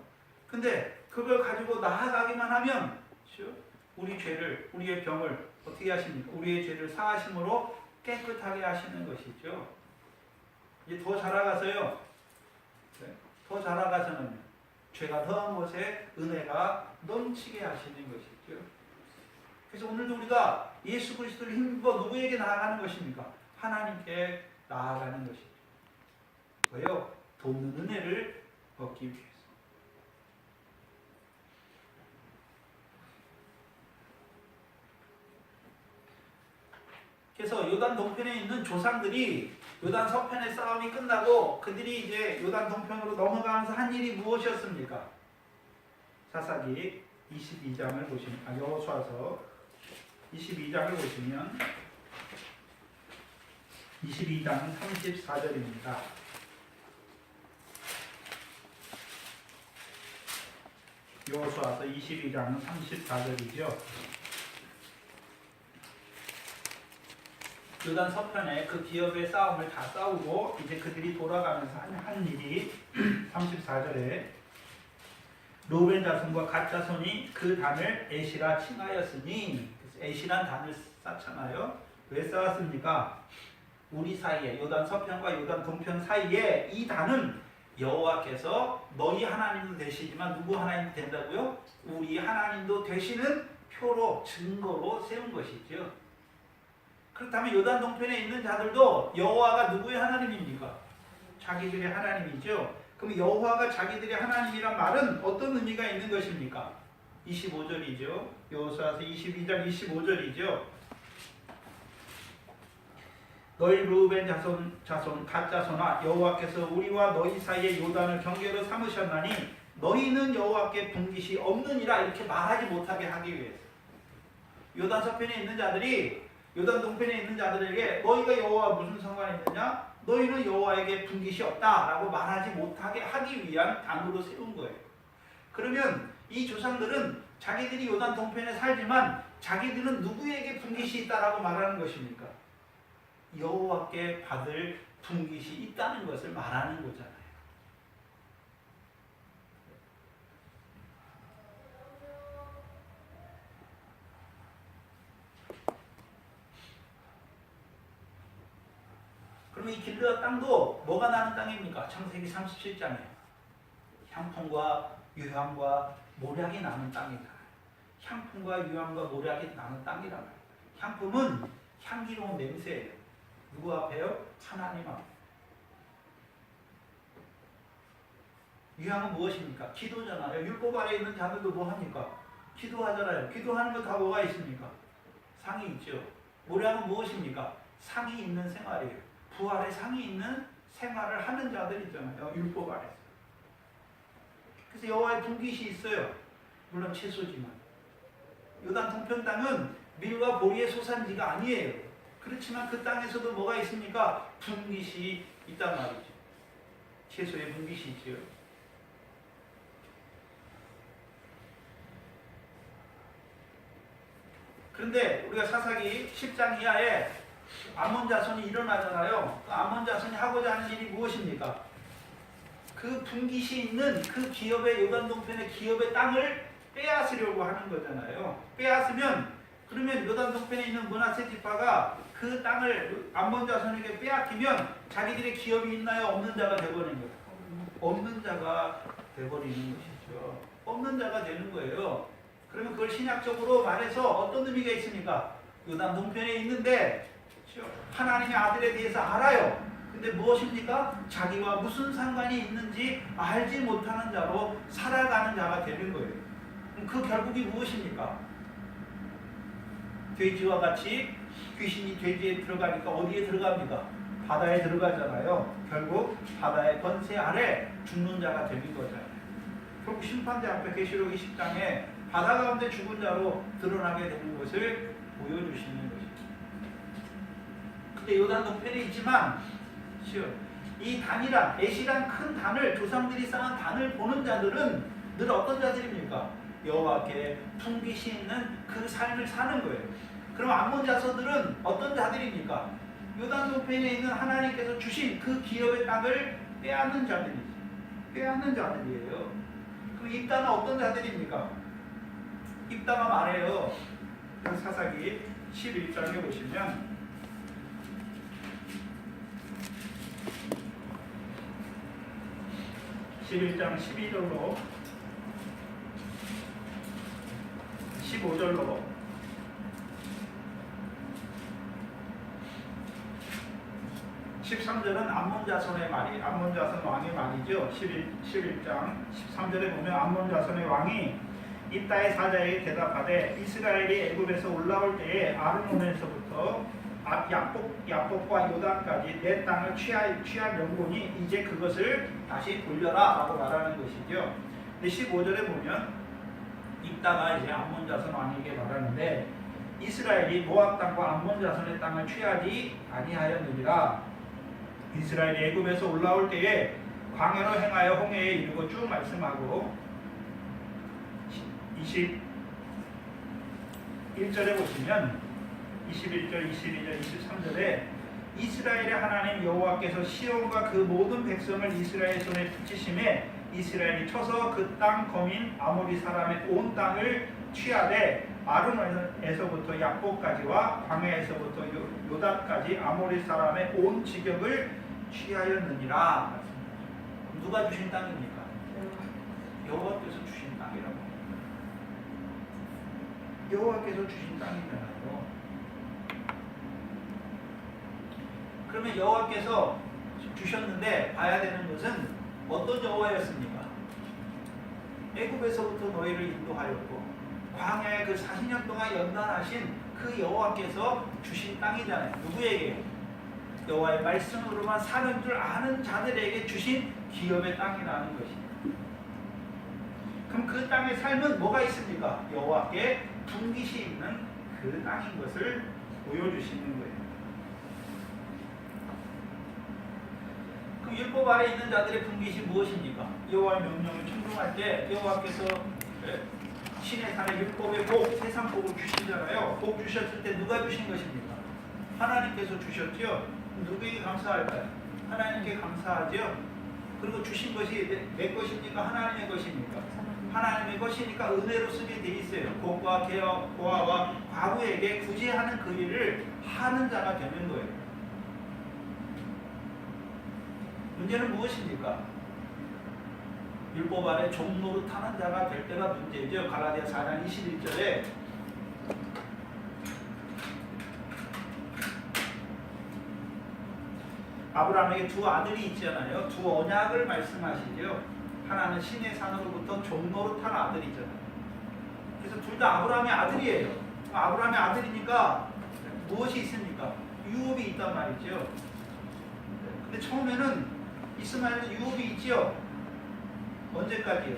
근데 그걸 가지고 나아가기만 하면 우리 죄를, 우리의 병을 어떻게 하십니까? 우리의 죄를 사하심으로 깨끗하게 하시는 것이죠. 이제 더 자라가서요. 더 자라가서는 죄가 더한 곳에 은혜가 넘치게 하시는 것이죠. 그래서 오늘도 우리가 예수 그리스도를 힘입어 누구에게 나아가는 것입니까? 하나님께 나아가는 것이죠. 왜요? 돕는 은혜를 얻기 위해서. 그래서 요단 동편에 있는 조상들이 요단 서편의 싸움이 끝나고 그들이 이제 요단 동편으로 넘어가면서 한 일이 무엇이었습니까? 사사기 22장을 보시면, 여호수아서 22장을 보시면 22장 34절입니다. 여호수아서 22장 34절이죠. 요단 서편에 그 기업의 싸움을 다 싸우고 이제 그들이 돌아가면서 한 일이 34절에 르우벤 자손과 갓 자손이 그 단을 에시라 칭하였으니, 에시란 단을 쌓잖아요. 왜 쌓았습니까? 우리 사이에, 요단 서편과 요단 동편 사이에 이 단은 여호와께서 너희 하나님도 되시지만 누구 하나님도 된다고요? 우리 하나님도 되시는 표로, 증거로 세운 것이죠. 그렇다면 요단 동편에 있는 자들도 여호와가 누구의 하나님입니까? 자기들의 하나님이죠. 그럼 여호와가 자기들의 하나님이란 말은 어떤 의미가 있는 것입니까? 25절이죠. 여호수아서 22장 25절이죠. 너희 르우벤 자손 갓 자손아 여호와께서 우리와 너희 사이의 요단을 경계로 삼으셨나니 너희는 여호와께 분깃이 없느니라 이렇게 말하지 못하게 하기 위해서 요단 서편에 있는 자들이 요단 동편에 있는 자들에게 너희가 여호와와 무슨 상관이 있느냐? 너희는 여호와에게 분깃이 없다라고 말하지 못하게 하기 위한 단으로 세운 거예요. 그러면 이 조상들은 자기들이 요단 동편에 살지만 자기들은 누구에게 분깃이 있다라고 말하는 것입니까? 여호와께 받을 분깃이 있다는 것을 말하는 거잖아요. 그럼 이 길르앗 땅도 뭐가 나는 땅입니까? 창세기 37장에 향품과 유향과 모략이 나는 땅이다. 향품과 유향과 모략이 나는 땅이라 말이에요. 향품은 향기로운 냄새예요. 누구 앞에요? 하나님 앞에. 유향은 무엇입니까? 기도잖아요. 율법 아래 있는 자들도 뭐 합니까? 기도하잖아요. 기도하는 거 다 뭐가 있습니까? 상이 있죠. 모략은 무엇입니까? 상이 있는 생활이에요. 부활의 상이 있는 생활을 하는 자들 있잖아요. 율법 아래서. 그래서 여호와의 분깃이 있어요. 물론 채소지만. 요단 동편 땅은 밀과 보리의 소산지가 아니에요. 그렇지만 그 땅에서도 뭐가 있습니까? 분깃이 있단 말이죠. 채소의 분깃이 있죠. 그런데 우리가 사사기 10장 이하에 암몬 자손이 일어나잖아요. 그 암몬 자손이 하고자 하는 일이 무엇입니까? 그 분깃이 있는 그 기업의 요단 동편의 기업의 땅을 빼앗으려고 하는 거잖아요. 빼앗으면 그러면 요단 동편에 있는 므낫세 지파가 그 땅을 암몬 자손에게 빼앗기면 자기들의 기업이 있나요? 없는 자가 되버리는 거예요. 없는 자가 되버리는 것이죠. 없는 자가 되는 거예요. 그러면 그걸 신약적으로 말해서 어떤 의미가 있습니까? 요단 동편에 있는데 하나님의 아들에 대해서 알아요. 근데 무엇입니까? 자기와 무슨 상관이 있는지 알지 못하는 자로 살아가는 자가 되는 거예요. 그럼 그 결국이 무엇입니까? 돼지와 같이 귀신이 돼지에 들어가니까 어디에 들어갑니까? 바다에 들어가잖아요. 결국 바다의 권세 아래 죽는 자가 되는 거잖아요. 결국 심판대 앞에 계시록 20장에 바다 가운데 죽은 자로 드러나게 되는 것을 보여주시는 것입니다. 근데 요단 동편에 있지만 이 단이란 애시란 큰 단을 조상들이 쌓은 단을 보는 자들은 늘 어떤 자들입니까? 여호와께 분깃이 있는 그 삶을 사는 거예요. 그럼 암몬 자손들은 어떤 자들입니까? 요단 동편에 있는 하나님께서 주신 그 기업의 땅을 빼앗는 자들이지. 빼앗는 자들이에요. 그럼 입다는 어떤 자들입니까? 입다가 말해요. 사사기 11장에 보시면 11장 12절로 15절로 13절은 암몬 자손의 말이 암몬 자손 왕의 말이죠. 11장 13절에 보면 암몬 자손의 왕이 입다의 사자에게 대답하되 이스라엘이 애굽에서 올라올 때에 아르논에서부터 야복과 요단까지 내 땅을 취할 명분이 이제 그것을 다시 돌려라 라고 말하는 것이죠. 근데 15절에 보면 입다가 이제 암몬 자손 왕에게 말하는데 이스라엘이 모압 땅과 암몬 자손의 땅을 취하지 아니하였느니라. 이스라엘이 애굽에서 올라올 때에 광야로 행하여 홍해에 이르고 쭉 말씀하고 21절에 보시면 21절, 22절, 23절에 이스라엘의 하나님 여호와께서 시온과 그 모든 백성을 이스라엘 손에 붙이심에 이스라엘이 쳐서 그 땅 거민 아모리 사람의 온 땅을 취하되 아르논에서부터 약복까지와 광야에서부터 요단까지 아모리 사람의 온 지경을 취하였느니라. 누가 주신 땅입니까? 여호와께서 주신 땅이라고. 여호와께서 주신 땅이잖아요. 그러면 여호와께서 주셨는데 봐야 되는 것은 어떤 여호와였습니까? 애굽에서부터 너희를 인도하였고 광야에 그 40년 동안 연단하신 그 여호와께서 주신 땅이잖아요. 누구에게? 여호와의 말씀으로만 사는 줄 아는 자들에게 주신 기업의 땅이라는 것입니다. 그럼 그 땅의 삶은 뭐가 있습니까? 여호와께 분깃이 있는 그 땅인 것을 보여주시는 거예요. 그 율법 아래 있는 자들의 분깃이 무엇입니까? 여호와의 명령을 충성할 때 여호와께서 신의 산에 율법의 복, 세상 복을 주시잖아요. 복 주셨을 때 누가 주신 것입니까? 하나님께서 주셨죠. 누구에게 감사할까요? 하나님께 감사하죠. 그리고 주신 것이 내 것입니까? 하나님의 것입니까? 하나님의 것이니까 은혜로 쓰게 돼 있어요. 고과 고아와 과부에게 구제하는 그 일을 하는 자가 되는 거예요. 문제는 무엇입니까? 율법 아래 종로로 타는 자가 될 때가 문제죠. 갈라디아 4장 21절에 아브라함에게 두 아들이 있잖아요. 두 언약을 말씀하시죠. 하나는 신의 산으로부터 종로로 탄 아들이잖아요. 그래서 둘 다 아브라함의 아들이에요. 아브라함의 아들이니까 무엇이 있습니까? 유업이 있단 말이죠. 근데 처음에는 이스마엘은 유업이 있죠. 언제까지요?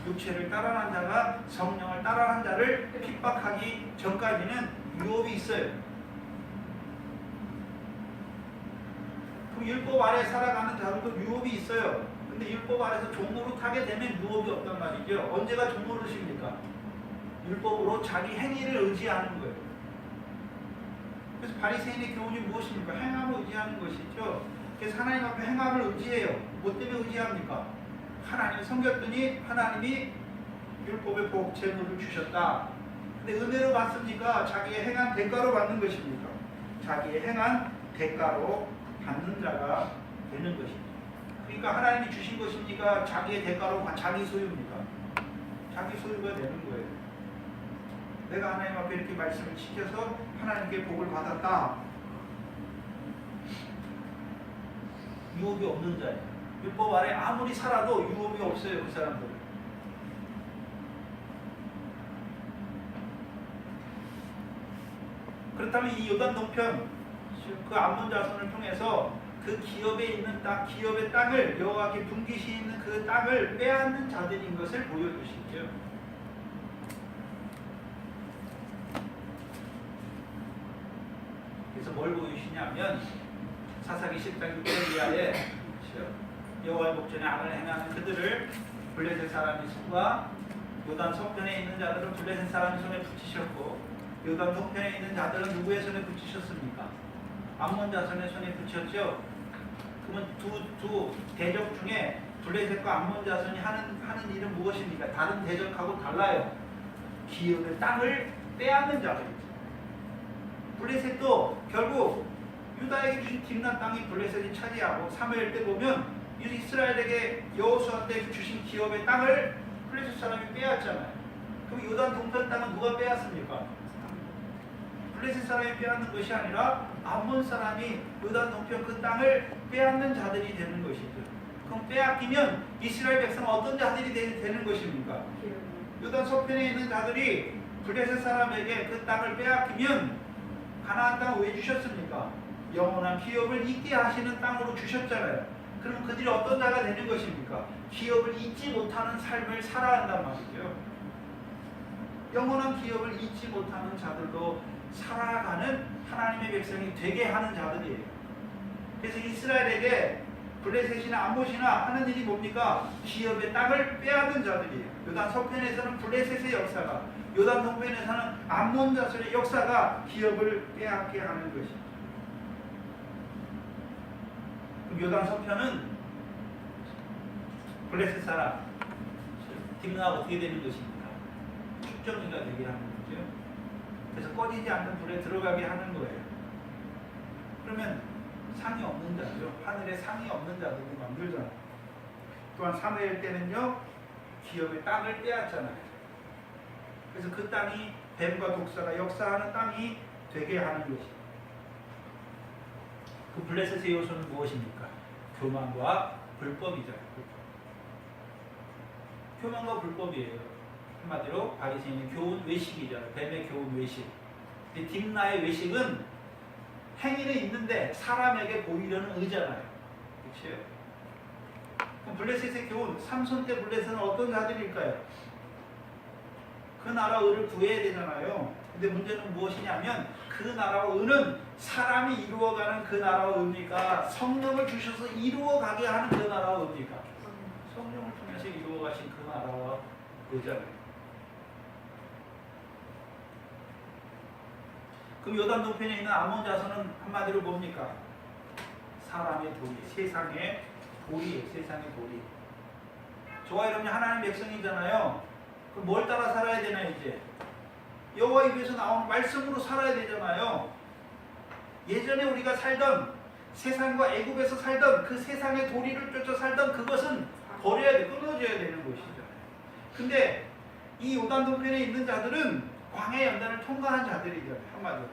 육체를 따라한 자가 성령을 따라한 자를 핍박하기 전까지는 유업이 있어요. 그럼 율법 아래 살아가는 자들도 유업이 있어요. 근데 율법 아래서 종로로 타게 되면 유업이 없단 말이죠. 언제가 종로로십니까? 율법으로 자기 행위를 의지하는 거예요. 그래서 바리새인의 교훈이 무엇입니까? 행함을 의지하는 것이죠. 그래서 하나님 앞에 행함을 의지해요. 뭐 때문에 의지합니까? 하나님을 섬겼더니 하나님이 율법의 복, 재물을 주셨다. 근데 은혜로 받습니까? 자기의 행한 대가로 받는 것입니까? 자기의 행한 대가로 받는 자가 되는 것입니다. 그러니까 하나님이 주신 것입니까? 자기의 대가로 자기 소유입니까? 자기 소유가 되는 거예요. 내가 하나님 앞에 이렇게 말씀을 지켜서 하나님께 복을 받았다. 유업이 없는 자예요. 율법 아래 아무리 살아도 유업이 없어요. 그 사람들은. 그렇다면 이 요단 동편 그 암몬 자손을 통해서 그 기업에 있는 땅, 기업의 땅을 여호와께 분깃이 있는 그 땅을 빼앗는 자들인 것을 보여주시죠. 그래서 뭘 보여주시냐면 사사기 10장 6절 이하에 여호와의 목전에 악을 행하는 그들을 블레셋 사람이 손과 요단 서편에 있는 자들은 블레셋 사람이 손에 붙이셨고 요단 동편에 있는 자들은 누구의 손에 붙이셨습니까? 암몬 자손의 손에 붙였죠. 그러면 두 대적 중에 블레셋과 암몬 자손이 하는 일은 무엇입니까? 다른 대적하고 달라요. 기업의 땅을 빼앗는 자들이죠. 블레셋도 결국 유다에게 주신 딥난 땅이 블레셋이 차지하고 사무엘 때 보면 이스라엘에게 여호수아 때 주신 기업의 땅을 블레셋 사람이 빼앗잖아요. 그럼 요단 동편 땅은 누가 빼앗습니까? 블레셋 사람이 빼앗는 것이 아니라 암몬 사람이 요단 동편 그 땅을 빼앗는 자들이 되는 것이죠. 그럼 빼앗기면 이스라엘 백성은 어떤 자들이 되는 것입니까? 요단 서편에 있는 자들이 블레셋 사람에게 그 땅을 빼앗기면 가나안 땅을 왜 주셨습니까? 영원한 기업을 잊게 하시는 땅으로 주셨잖아요. 그럼 그들이 어떤 자가 되는 것입니까? 기업을 잊지 못하는 삶을 살아간단 말이죠. 영원한 기업을 잊지 못하는 자들도 살아가는 하나님의 백성이 되게 하는 자들이에요. 그래서 이스라엘에게 블레셋이나 암몬이나 하는 일이 뭡니까? 기업의 땅을 빼앗는 자들이에요. 요단 서편에서는 블레셋의 역사가, 요단 동편에서는 암몬 자손의 역사가 기업을 빼앗게 하는 것입니다. 요단 서편은 블레셋 사람 딥나가 어떻게 되는 것입니까? 축정이가 되게 하는 거죠. 그래서 꺼지지 않는 불에 들어가게 하는 거예요. 그러면 상이 없는 자죠. 하늘에 상이 없는 자들이 만들잖아요. 또한 사무엘 때는요 기업의 땅을 빼앗잖아요. 그래서 그 땅이 뱀과 독사가 역사하는 땅이 되게 하는 것입니다. 그 블레셋의 요소는 무엇입니까? 교만과 불법이죠. 표면과 불법이에요. 한마디로 바리새인의 교훈 외식이잖아요. 뱀의 교훈 외식. 근데 딥나의 외식은 행위는 있는데 사람에게 보이려는 의잖아요. 그렇죠? 그럼 블레셋의 교훈, 삼손 때 블레셋은 어떤 자들일까요? 그 나라 의를 구해야 되잖아요. 근데 문제는 무엇이냐면 그 나라와 의는 사람이 이루어가는 그 나라와 의입니까? 성령을 주셔서 이루어가게 하는 그 나라와 의입니까? 성령을 통해서 이루어가신 그 나라와 의잖아요. 그럼 요단 동편에 있는 암몬 자손은 한마디로 뭡니까? 사람의 도리, 세상의 도리예요. 세상의 도리. 저와 여러분이 하나님 백성이잖아요. 그럼 뭘 따라 살아야 되나요 이제? 여호와 입에서 나오는 말씀으로 살아야 되잖아요. 예전에 우리가 살던 세상과 애굽에서 살던 그 세상의 도리를 쫓아 살던 그것은 버려야 돼, 끊어져야 되는 것이죠. 근데 이 요단 동편에 있는 자들은 광해 연단을 통과한 자들이잖아요. 한마디로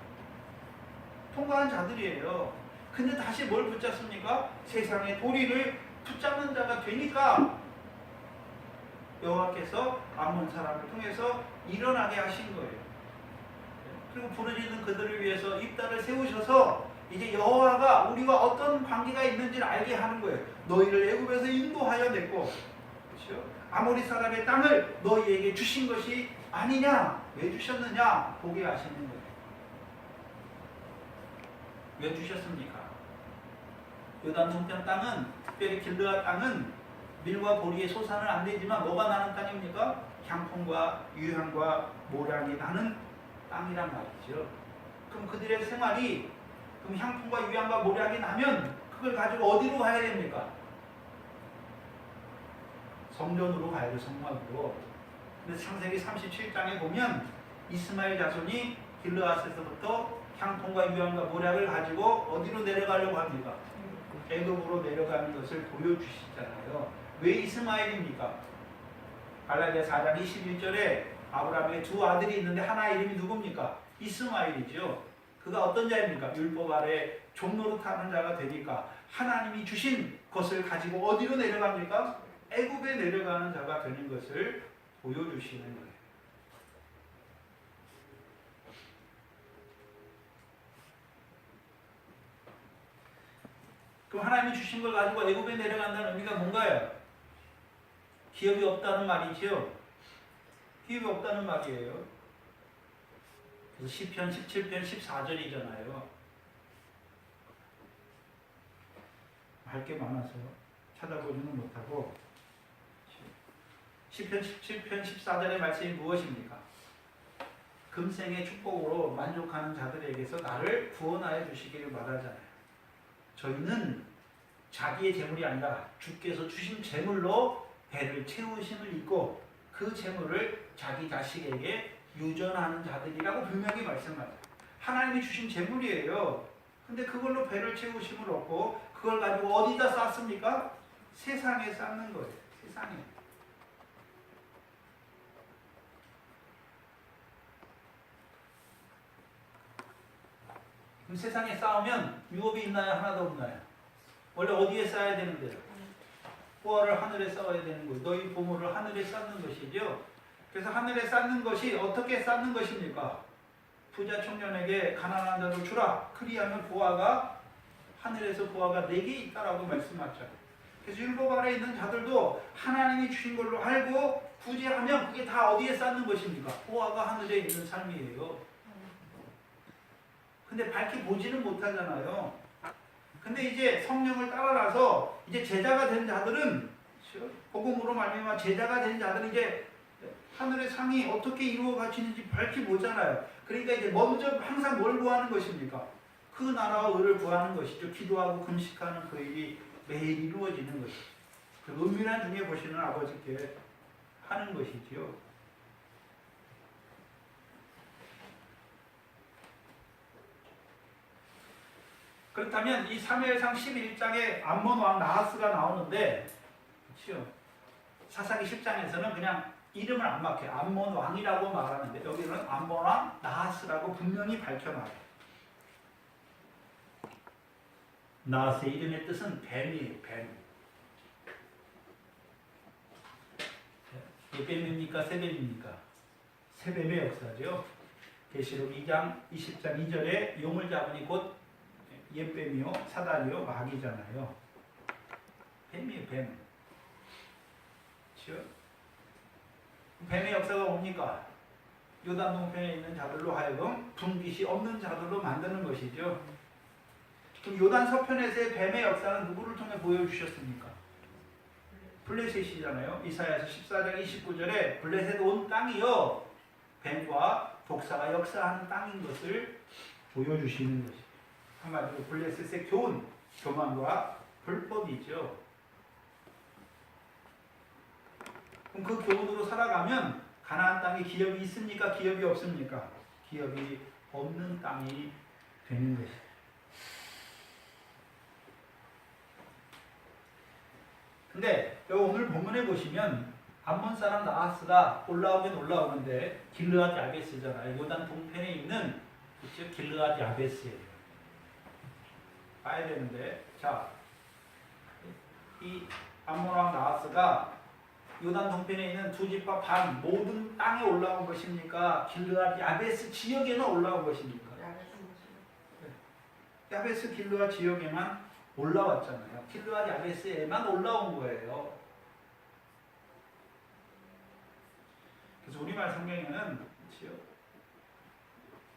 통과한 자들이에요. 근데 다시 뭘 붙잡습니까? 세상의 도리를 붙잡는 자가 되니까 여호와께서 암몬 사람을 통해서 일어나게 하신 거예요. 그리고 부르짖는 그들을 위해서 입다를 세우셔서 이제 여호와가 우리와 어떤 관계가 있는지를 알게 하는 거예요. 너희를 애굽에서 인도하여 냈고, 그렇죠? 아모리 사람의 땅을 너희에게 주신 것이 아니냐? 왜 주셨느냐? 보게 하시는 거예요. 왜 주셨습니까? 요단 동편 땅은, 특별히 길르앗 땅은 밀과 보리의 소산을 안 내지만 뭐가 나는 땅입니까? 향품과 유향과 모량이 나는 땅이란 말이죠. 그럼 그들의 생활이 그럼 향품과 유향과 모량이 나면 그걸 가지고 어디로 가야 됩니까? 성전으로 가야 돼, 성막으로. 근데 창세기 37장에 보면 이스마엘 자손이 길르앗에서부터 향품과 유향과 모략을 가지고 어디로 내려가려고 합니까? 애굽으로 내려가는 것을 보여주시잖아요. 왜 이스마엘입니까? 갈라디아 4장 21절에 아브라함의 두 아들이 있는데 하나 이름이 누굽니까? 이스마엘이죠. 그가 어떤 자입니까? 율법 아래 종노릇하는 자가 되니까 하나님이 주신 것을 가지고 어디로 내려갑니까? 애굽에 내려가는 자가 되는 것을 보여주시는 거예요. 그럼 하나님이 주신 걸 가지고 애굽에 내려간다는 의미가 뭔가요? 기업이 없다는 말이지요. 기업이 없다는 말이에요. 그래서 시편 17편 14절이잖아요. 할 게 많아서 찾아보지는 못하고 시편 17편 14절의 말씀이 무엇입니까? 금생의 축복으로 만족하는 자들에게서 나를 구원하여 주시기를 바라잖아요. 저희는 자기의 재물이 아니라 주께서 주신 재물로 배를 채우심을 입고 그 재물을 자기 자식에게 유전하는 자들이라고 분명히 말씀하죠. 하나님이 주신 재물이에요. 근데 그걸로 배를 채우심을 얻고 그걸 가지고 어디다 쌓습니까? 세상에 쌓는 거예요. 세상에. 그럼 세상에 쌓으면 유업이 있나요? 하나도 없나요? 원래 어디에 쌓아야 되는데요? 보화를 하늘에 쌓아야 되는 거예요. 너희 보물을 하늘에 쌓는 것이죠. 그래서 하늘에 쌓는 것이 어떻게 쌓는 것입니까? 부자 청년에게 가난한 자를 주라. 그리하면 보화가 하늘에서 보화가 내게 있다라고 말씀하죠. 그래서 율법 아래 있는 자들도 하나님이 주신 걸로 알고 구제하면 그게 다 어디에 쌓는 것입니까? 보화가 하늘에 있는 삶이에요. 근데 밝히 보지는 못하잖아요. 근데 이제 성령을 따라가서 이제 제자가 된 자들은 복음으로 말미암아 제자가 된 자들은 이제 하늘의 상이 어떻게 이루어가지는지 밝히 보잖아요. 그러니까 이제 먼저 항상 뭘 구하는 것입니까? 그 나라와 의를 구하는 것이죠. 기도하고 금식하는 그 일이 매일 이루어지는 것이죠. 그 은밀한 중에 보시는 아버지께 하는 것이지요. 그렇다면 이 사무엘상 11장에 암몬 왕 나하스가 나오는데, 그렇죠? 사사기 10장에서는 그냥 이름을 안 막혀요. 암몬 왕이라고 말하는데 여기는 암몬 왕 나하스라고 분명히 밝혀놔요. 나하스의 이름의 뜻은 뱀이에요. 뱀. 몇 뱀입니까? 세 뱀입니까? 세 뱀의 역사죠. 계시록 2장 20장 2절에 용을 잡으니 곧 옛뱀이요 사단이요 마귀잖아요. 뱀이에요 뱀. 그렇죠? 뱀의 역사가 뭡니까? 요단 동편에 있는 자들로 하여금 분깃이 없는 자들로 만드는 것이죠. 그럼 요단 서편에서의 뱀의 역사는 누구를 통해 보여주셨습니까? 블레셋이잖아요. 이사야서 14장 29절에 블레셋 온 땅이요 뱀과 독사가 역사하는 땅인 것을 보여주시는 것이죠. 한마디로 블레셋의 교만과 불법이죠. 그럼 그 교훈으로 살아가면 가나안 땅에 기업이 있습니까? 기업이 없습니까? 기업이 없는 땅이 되는 것이죠. 근데 여기 오늘 본문에 보시면 암몬 사람 나하스가 올라오긴 올라오는데 길르앗 야베스잖아요. 요단 동편에 있는 그렇죠? 길르앗 야베스예요. 봐야 되는데 자, 이 암몬 왕 나하스가 요단 동편에 있는 두 지파 반 모든 땅에 올라온 것입니까? 길르앗 야베스 지역에는 올라온 것입니까? 야베스 길르앗 지역에만 올라왔잖아요. 길르앗 야베스에만 올라온 거예요. 그래서 우리말 성경에는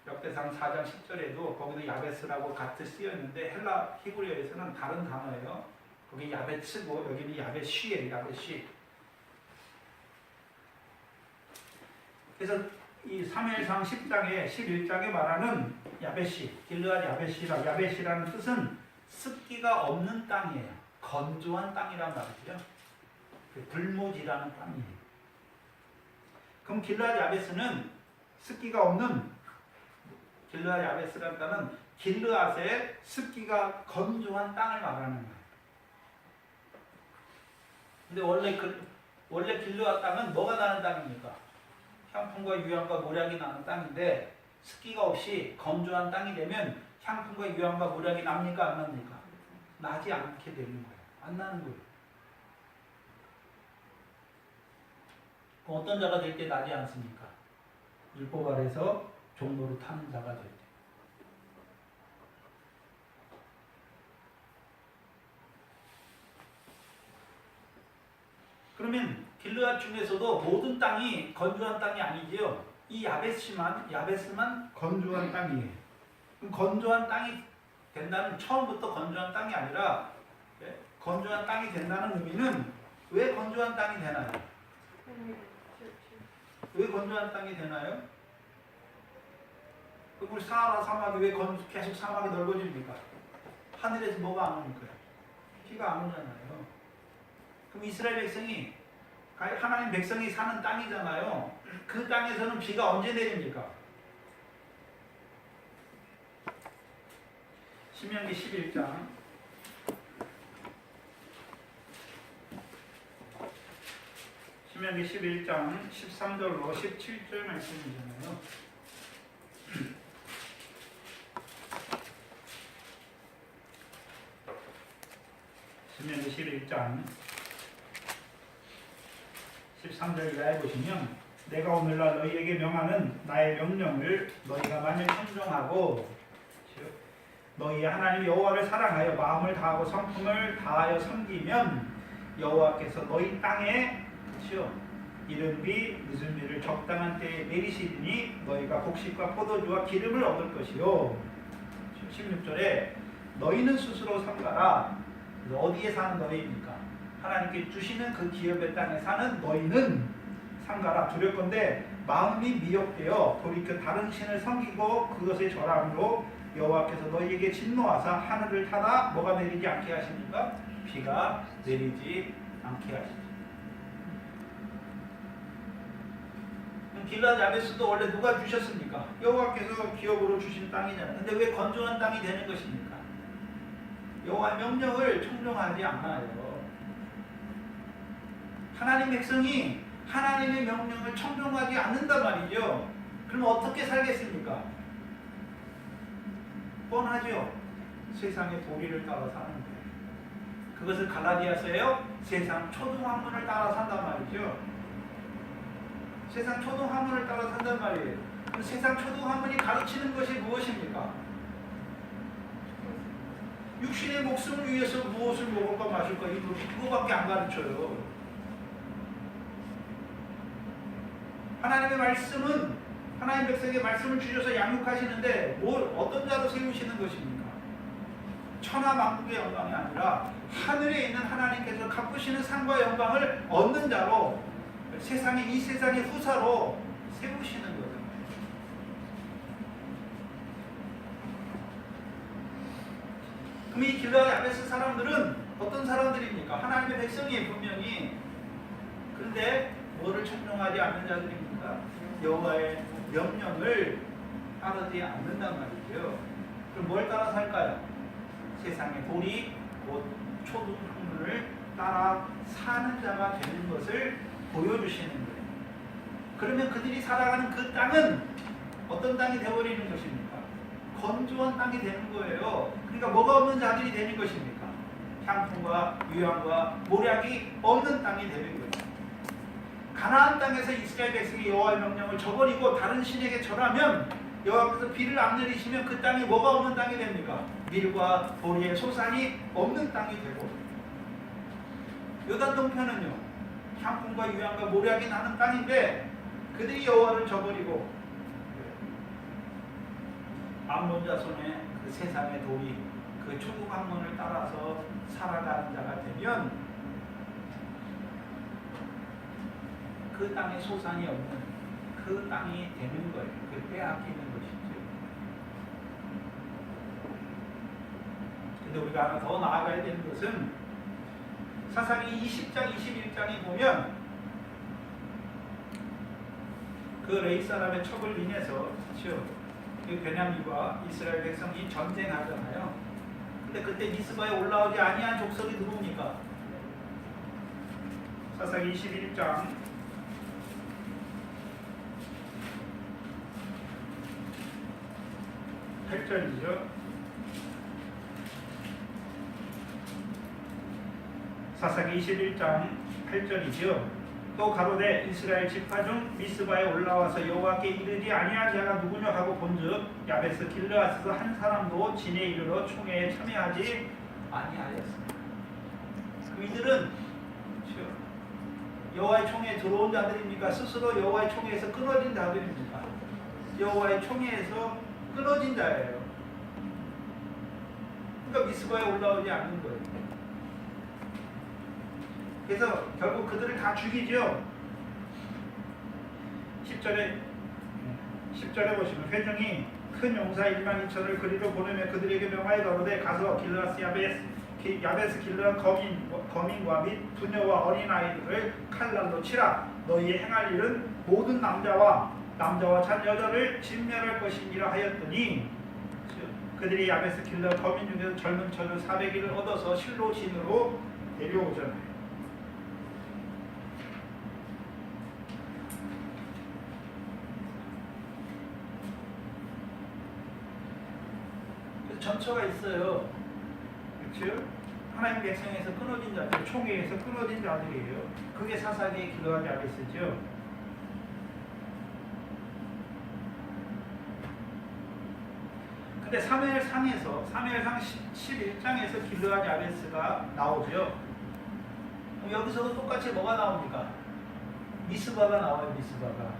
역대상 4장 10절에도 거기도 야베스라고 같이 쓰여있는데 헬라 히브리어에서는 다른 단어예요. 거기 야베스고 여기는 야베쉬예요. 야베쉬. 그래서 이 사무엘상 10장에 11장에 말하는 야베시, 길르앗 야베시라는 뜻은 습기가 없는 땅이에요. 건조한 땅이란 말이죠. 불모지라는 땅이에요. 그럼 길르앗 야베스는 습기가 없는 길르앗 야베스라는 땅은 길르앗의 습기가 건조한 땅을 말하는 거예요. 근데 원래 길르앗 땅은 뭐가 나는 땅입니까? 향품과 유향과 모략이 나는 땅인데 습기가 없이 건조한 땅이 되면 향품과 유향과 모략이 납니까? 안 납니까? 나지 않게 되는 거예요. 안 나는 거예요. 어떤 자가 될 때 나지 않습니까? 율법 아래서 종로를 타는 자가 될 때. 그러면 길르앗 중에서도 모든 땅이 건조한 땅이 아니지요. 이 야베스만 건조한 땅이에요. 그럼 건조한 땅이 된다는 처음부터 건조한 땅이 아니라 건조한 땅이 된다는 의미는 왜 건조한 땅이 되나요? 왜 건조한 땅이 되나요? 우리 사하라 사막이 왜 계속 사막이 넓어집니까? 하늘에서 뭐가 안 오니까요? 비가 안 오잖아요. 그럼 이스라엘 백성이 하나님 백성이 사는 땅이잖아요. 그 땅에서는 비가 언제 내립니까? 신명기 11장 신명기 11장 13절로 17절 말씀이잖아요. 신명기 11장 13절 이하에 보시면 내가 오늘날 너희에게 명하는 나의 명령을 너희가 만일 순종하고 너희 하나님 여호와를 사랑하여 마음을 다하고 성품을 다하여 섬기면 여호와께서 너희 땅에 이른비 늦은 비를 적당한 때에 내리시리니 너희가 곡식과 포도주와 기름을 얻을 것이요. 16절에 너희는 스스로 삼가라. 어디에 사는 너희입니까? 하나님께 주시는 그 기업의 땅에 사는 너희는 삼가라. 두렵건대 마음이 미혹되어 돌이켜 다른 신을 섬기고 그것의 절함으로 여호와께서 너희에게 진노하사 하늘을 타다 뭐가 내리지 않게 하십니까? 비가 내리지 않게 하십니다. 길르앗 야베스도 원래 누가 주셨습니까? 여호와께서 기업으로 주신 땅이잖아요. 근데 왜 건조한 땅이 되는 것입니까? 여호와의 명령을 청종하지 않아요. 하나님 백성이 하나님의 명령을 청종하지 않는단 말이죠. 그럼 어떻게 살겠습니까? 뻔하죠. 세상의 도리를 따라 사는 거예요. 그것을 갈라디아서예요. 세상 초등학문을 따라 산단 말이죠. 세상 초등학문을 따라 산단 말이에요. 그럼 세상 초등학문이 가르치는 것이 무엇입니까? 육신의 목숨을 위해서 무엇을 먹을까 마실까 이거밖에 안 가르쳐요. 하나님의 말씀은 하나님 백성에게 말씀을 주셔서 양육하시는데 어떤 자로 세우시는 것입니까? 천하만국의 영광이 아니라 하늘에 있는 하나님께서 갚으시는 상과 영광을 얻는 자로 이 세상의 후사로 세우시는 거죠. 그럼 이 길르앗 야베스 사람들은 어떤 사람들입니까? 하나님의 백성이 분명히. 그런데 뭐를 청종하지 않는 자들입니까? 여호와의 명령을 따르지 않는단 말이죠. 그럼 뭘 따라 살까요? 세상의 도리, 곧 초등학문을 따라 사는 자가 되는 것을 보여주시는 거예요. 그러면 그들이 살아가는 그 땅은 어떤 땅이 되어버리는 것입니까? 건조한 땅이 되는 거예요. 그러니까 뭐가 없는 자들이 되는 것입니까? 향품과 유향과 모략이 없는 땅이 되는 거죠. 가나안 땅에서 이스라엘 백성이 여호와의 명령을 저버리고 다른 신에게 절하면 여호와께서 비를 안 내리시면 그 땅이 뭐가 없는 땅이 됩니까? 밀과 보리의 소산이 없는 땅이 되고, 요단 동편은요 향품과 유향과 모략이 나는 땅인데 그들이 여호와를 저버리고 암몬 자손의 그 세상의 도리, 그 초국학문을 따라서 살아가는 자가 되면 그 땅에 소산이 없는 그 땅이 되는 거예요. 그 빼앗기는 것이죠. 근데 우리가 하나 더 나아가야 되는 것은 사사기 20장, 21장에 보면 그 레위 사람의 척을 인해서 그 베냐민과 이스라엘 백성이 전쟁하잖아요. 근데 그때 미스바에 올라오지 아니한 족속이 누굽니까? 사사기 21장 8절이죠. 사사기 21장 8절이죠. 또 가로되 이스라엘 지파 중 미스바에 올라와서 여호와께 이르지 아니한 자가 누구냐 하고 본즉 야베스 길르앗에서 한 사람도 진에 이르러 총회에 참여하지 아니하였습니다. 이들은 여호와의 총회에 들어온 자들입니까? 스스로 여호와의 총회에서 끊어진 자들입니까? 여호와의 총회에서 끊어진 자예요. 그러니까 미스바에 올라오지 않는 거예요. 그래서 결국 그들을 다 죽이죠. 10절에 보시면 회중이 큰 용사 1만 2천을 그리로 보내며 그들에게 명하여 가로되 가서 길르앗 야베스 길르앗 거민과 및 부녀와 어린아이들을 칼날로 치라. 너희의 행할 일은 모든 남자와 잔 여자를 진멸할 것이니라 하였더니 그들이 야베스 길르앗 거민 중에서 젊은 처녀 400일을 얻어서 실로 진으로 내려오잖아요. 전처가 있어요. 그렇죠? 하나님 백성에서 끊어진 자들, 총회에서 끊어진 자들이에요. 그게 사사기의 길르앗 야베스죠. 근데 사무엘상 11장에서 길르앗 야베스가 나오죠. 여기서도 똑같이 뭐가 나옵니까? 미스바가 나와요. 미스바가.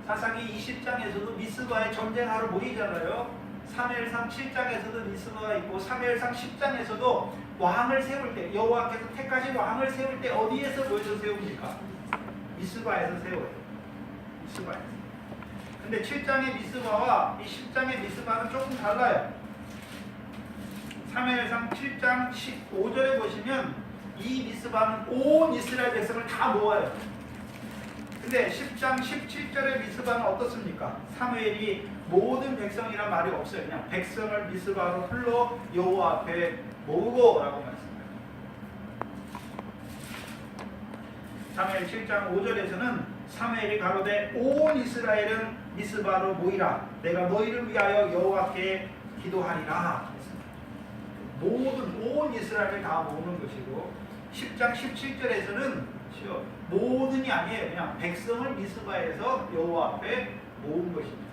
사사기 20장에서도 미스바에 전쟁하러 모이잖아요. 사무엘상 7장에서도 미스바가 있고 사무엘상 10장에서도 왕을 세울 때 여호와께서 택하신 왕을 세울 때 어디에서 모여서 세웁니까? 미스바에서 세워요. 미스바에서. 근데 7장의 미스바와 이 10장의 미스바는 조금 달라요. 사무엘상 7장 15절에 보시면 이 미스바는 온 이스라엘 백성을 다 모아요. 근데 10장 17절의 미스바는 어떻습니까? 사무엘이 모든 백성이란 말이 없어요. 그냥 백성을 미스바로 불러 여호와 앞에 모으고 라고 말씀해요. 사무엘 7장 5절에서는 사무엘이 가로되 온 이스라엘은 미스바로 모이라. 내가 너희를 위하여 여호와께 기도하리라. 모든 온 이스라엘을 다 모으는 것이고 10장 17절에서는 그렇죠? 모든이 아니에요. 그냥 백성을 미스바에서 여호와 앞에 모은 것입니다.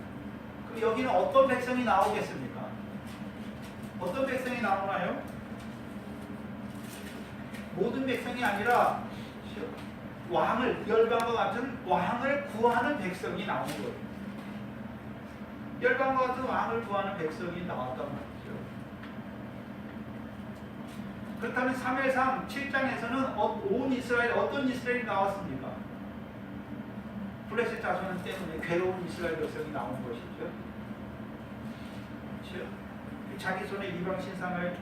그럼 여기는 어떤 백성이 나오겠습니까? 어떤 백성이 나오나요? 모든 백성이 아니라 왕을, 열방과 같은 왕을 구하는 백성이 나오는 거예요. 열방과 같은 왕을 구하는 백성이 나왔단 말이죠. 그렇다면 3회상 7장에서는 온 이스라엘, 어떤 이스라엘이 나왔습니까? 블레셋 자손 때문에 괴로운 이스라엘 백성이 나온 것이죠. 그렇죠? 자기 손에 이방 신상을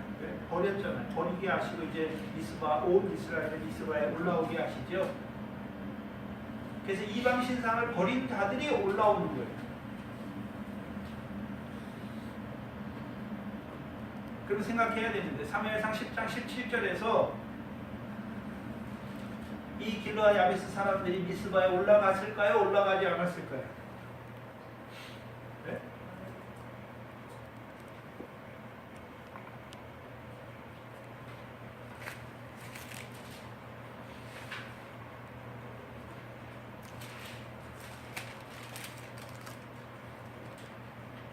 버렸잖아요. 버리게 하시고 이제 미스바, 온 이스라엘을 미스바에 올라오게 하시죠. 그래서 이방 신상을 버린 자들이 올라오는 거예요. 그럼 생각해야 되는데 3회상 10장 17절에서 이 길르앗 야베스 사람들이 미스바에 올라갔을까요? 올라가지 않았을까요? 네?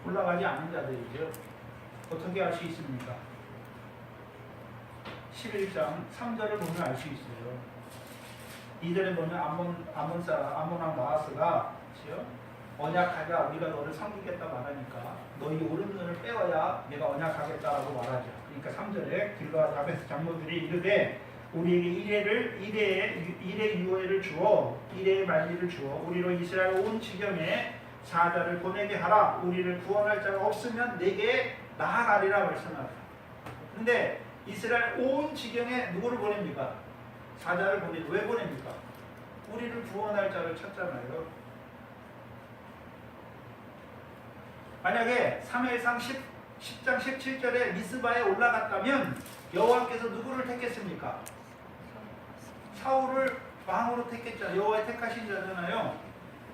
올라가지 않은 자들이죠. 어떻게 알 수 있습니까? 11장 3절을 보면 알 수 있어요. 2절에 보면 암몬 사람, 암몬 왕 나하스가 언약하자, 우리가 너를 섬기겠다 말하니까 너희 오른손을 빼어야 내가 언약하겠다라고 말하죠. 그러니까 3절에 길르앗 야베스 장로들이 이르되 우리에게 일의 유예를 주어 일의 만리를 주어 우리로 이스라엘 온 지경에 사자를 보내게 하라. 우리를 구원할 자가 없으면 내게 나아가리라 말씀하라. 근데 이스라엘 온 지경에 누구를 보냅니까? 사자를 보내죠. 왜 보냅니까? 우리를 구원할 자를 찾잖아요. 만약에 3회상 10장 17절에 미스바에 올라갔다면 여호와께서 누구를 택했습니까? 사울을 왕으로 택했잖아요. 여호와의 택하신 자잖아요.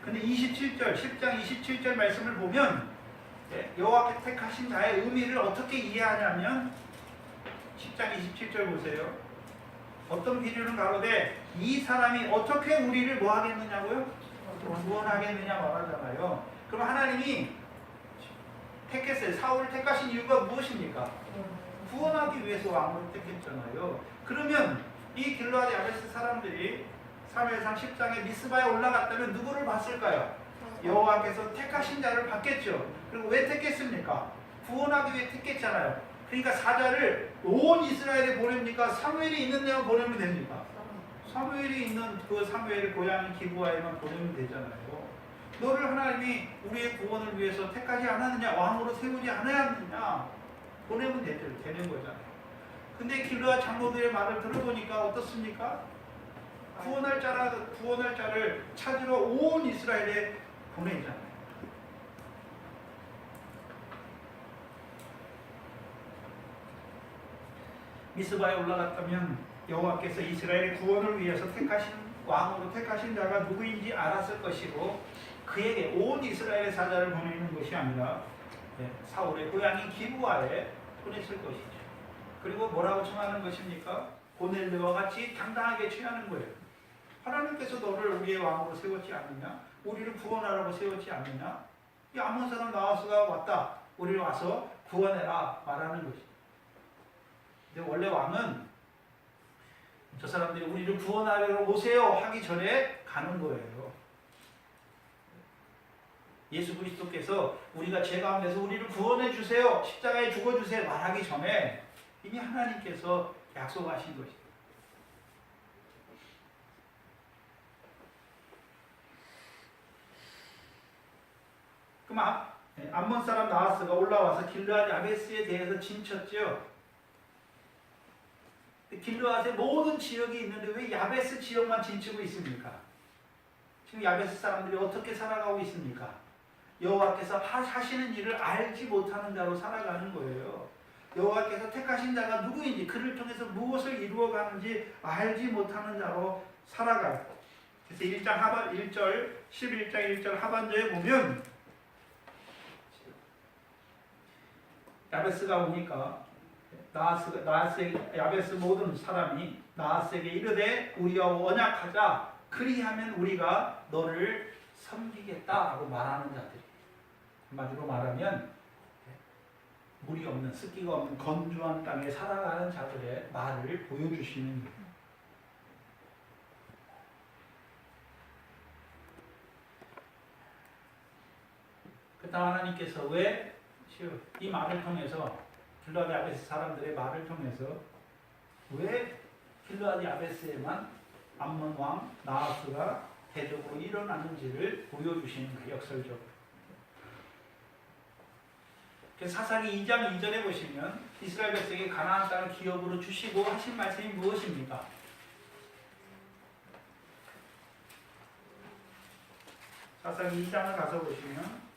근데 27절, 10장 27절 말씀을 보면 여호와께 택하신 자의 의미를 어떻게 이해하냐면 10장 27절 보세요. 어떤 비유는 가로되 이 사람이 어떻게 우리를 뭐 하겠느냐고요? 구원하겠느냐 말하잖아요. 그럼 하나님이 택했어요. 사울을 택하신 이유가 무엇입니까? 구원하기 위해서 왕으로 택했잖아요. 그러면 이 길르앗 야베스 사람들이 3회상 10장에 미스바에 올라갔다면 누구를 봤을까요? 여호와께서 택하신 자를 봤겠죠. 그리고 왜 택했습니까? 구원하기 위해 택했잖아요. 그러니까 사자를 온 이스라엘에 보냅니까? 사무엘이 있는 데만 보내면 됩니까? 사무엘이 있는 그 사무엘의 고향인 기브아에만 보내면 되잖아요. 너를 하나님이 우리의 구원을 위해서 택하지 않았느냐? 왕으로 세우지 않았느냐? 보내면 되는 거잖아요. 근데 길르앗 장로들의 말을 들어보니까 어떻습니까? 구원할 자를 찾으러 온 이스라엘에 보내잖아요. 미스바에 올라갔다면 여호와께서 이스라엘의 구원을 위해서 택하신 왕으로 택하신 자가 누구인지 알았을 것이고 그에게 온 이스라엘의 사자를 보내는 것이 아니라 사울의 고향인 기브아에 보냈을 것이죠. 그리고 뭐라고 청하는 것입니까? 고넬료와 같이 당당하게 취하는 거예요. 하나님께서 너를 우리의 왕으로 세웠지 않느냐? 우리를 구원하라고 세웠지 않느냐? 이 암몬 사람 나하스가 왔다. 우리를 와서 구원해라 말하는 것이죠. 근데 원래 왕은 저 사람들이 우리를 구원하려고 오세요 하기 전에 가는 거예요. 예수 그리스도께서 우리가 죄 가운데서 우리를 구원해 주세요, 십자가에 죽어 주세요 말하기 전에 이미 하나님께서 약속하신 것이죠. 그럼 암몬 사람 나하스가 올라와서 길르앗 야베스에 대해서 진쳤죠. 길르앗의 모든 지역이 있는데 왜 야베스 지역만 진치고 있습니까? 지금 야베스 사람들이 어떻게 살아가고 있습니까? 여호와께서 하시는 일을 알지 못하는 자로 살아가는 거예요. 여호와께서 택하신 자가 누구인지 그를 통해서 무엇을 이루어가는지 알지 못하는 자로 살아가요. 그래서 11장 1절 하반절에 보면 야베스가 오니까 야베스 모든 사람이 나하스에게 이르되 우리와 언약하자. 그리하면 우리가 너를 섬기겠다라고 말하는 자들이. 한마디로 말하면 물이 없는, 습기가 없는 건조한 땅에 살아가는 자들의 말을 보여주시는 거예요. 그다음 하나님께서 왜 이 말을 통해서 길르앗 야베스 사람들의 말을 통해서 왜 길르앗 야베스에만 암몬 왕 나하스가 대적으로 일어났는지를 보여주시는 그 역설적으로. 사사기 2장 2절에 보시면 이스라엘 백성에게 가나안 땅을 기업으로 주시고 하신 말씀이 무엇입니까? 사사기 2장을 가서 보시면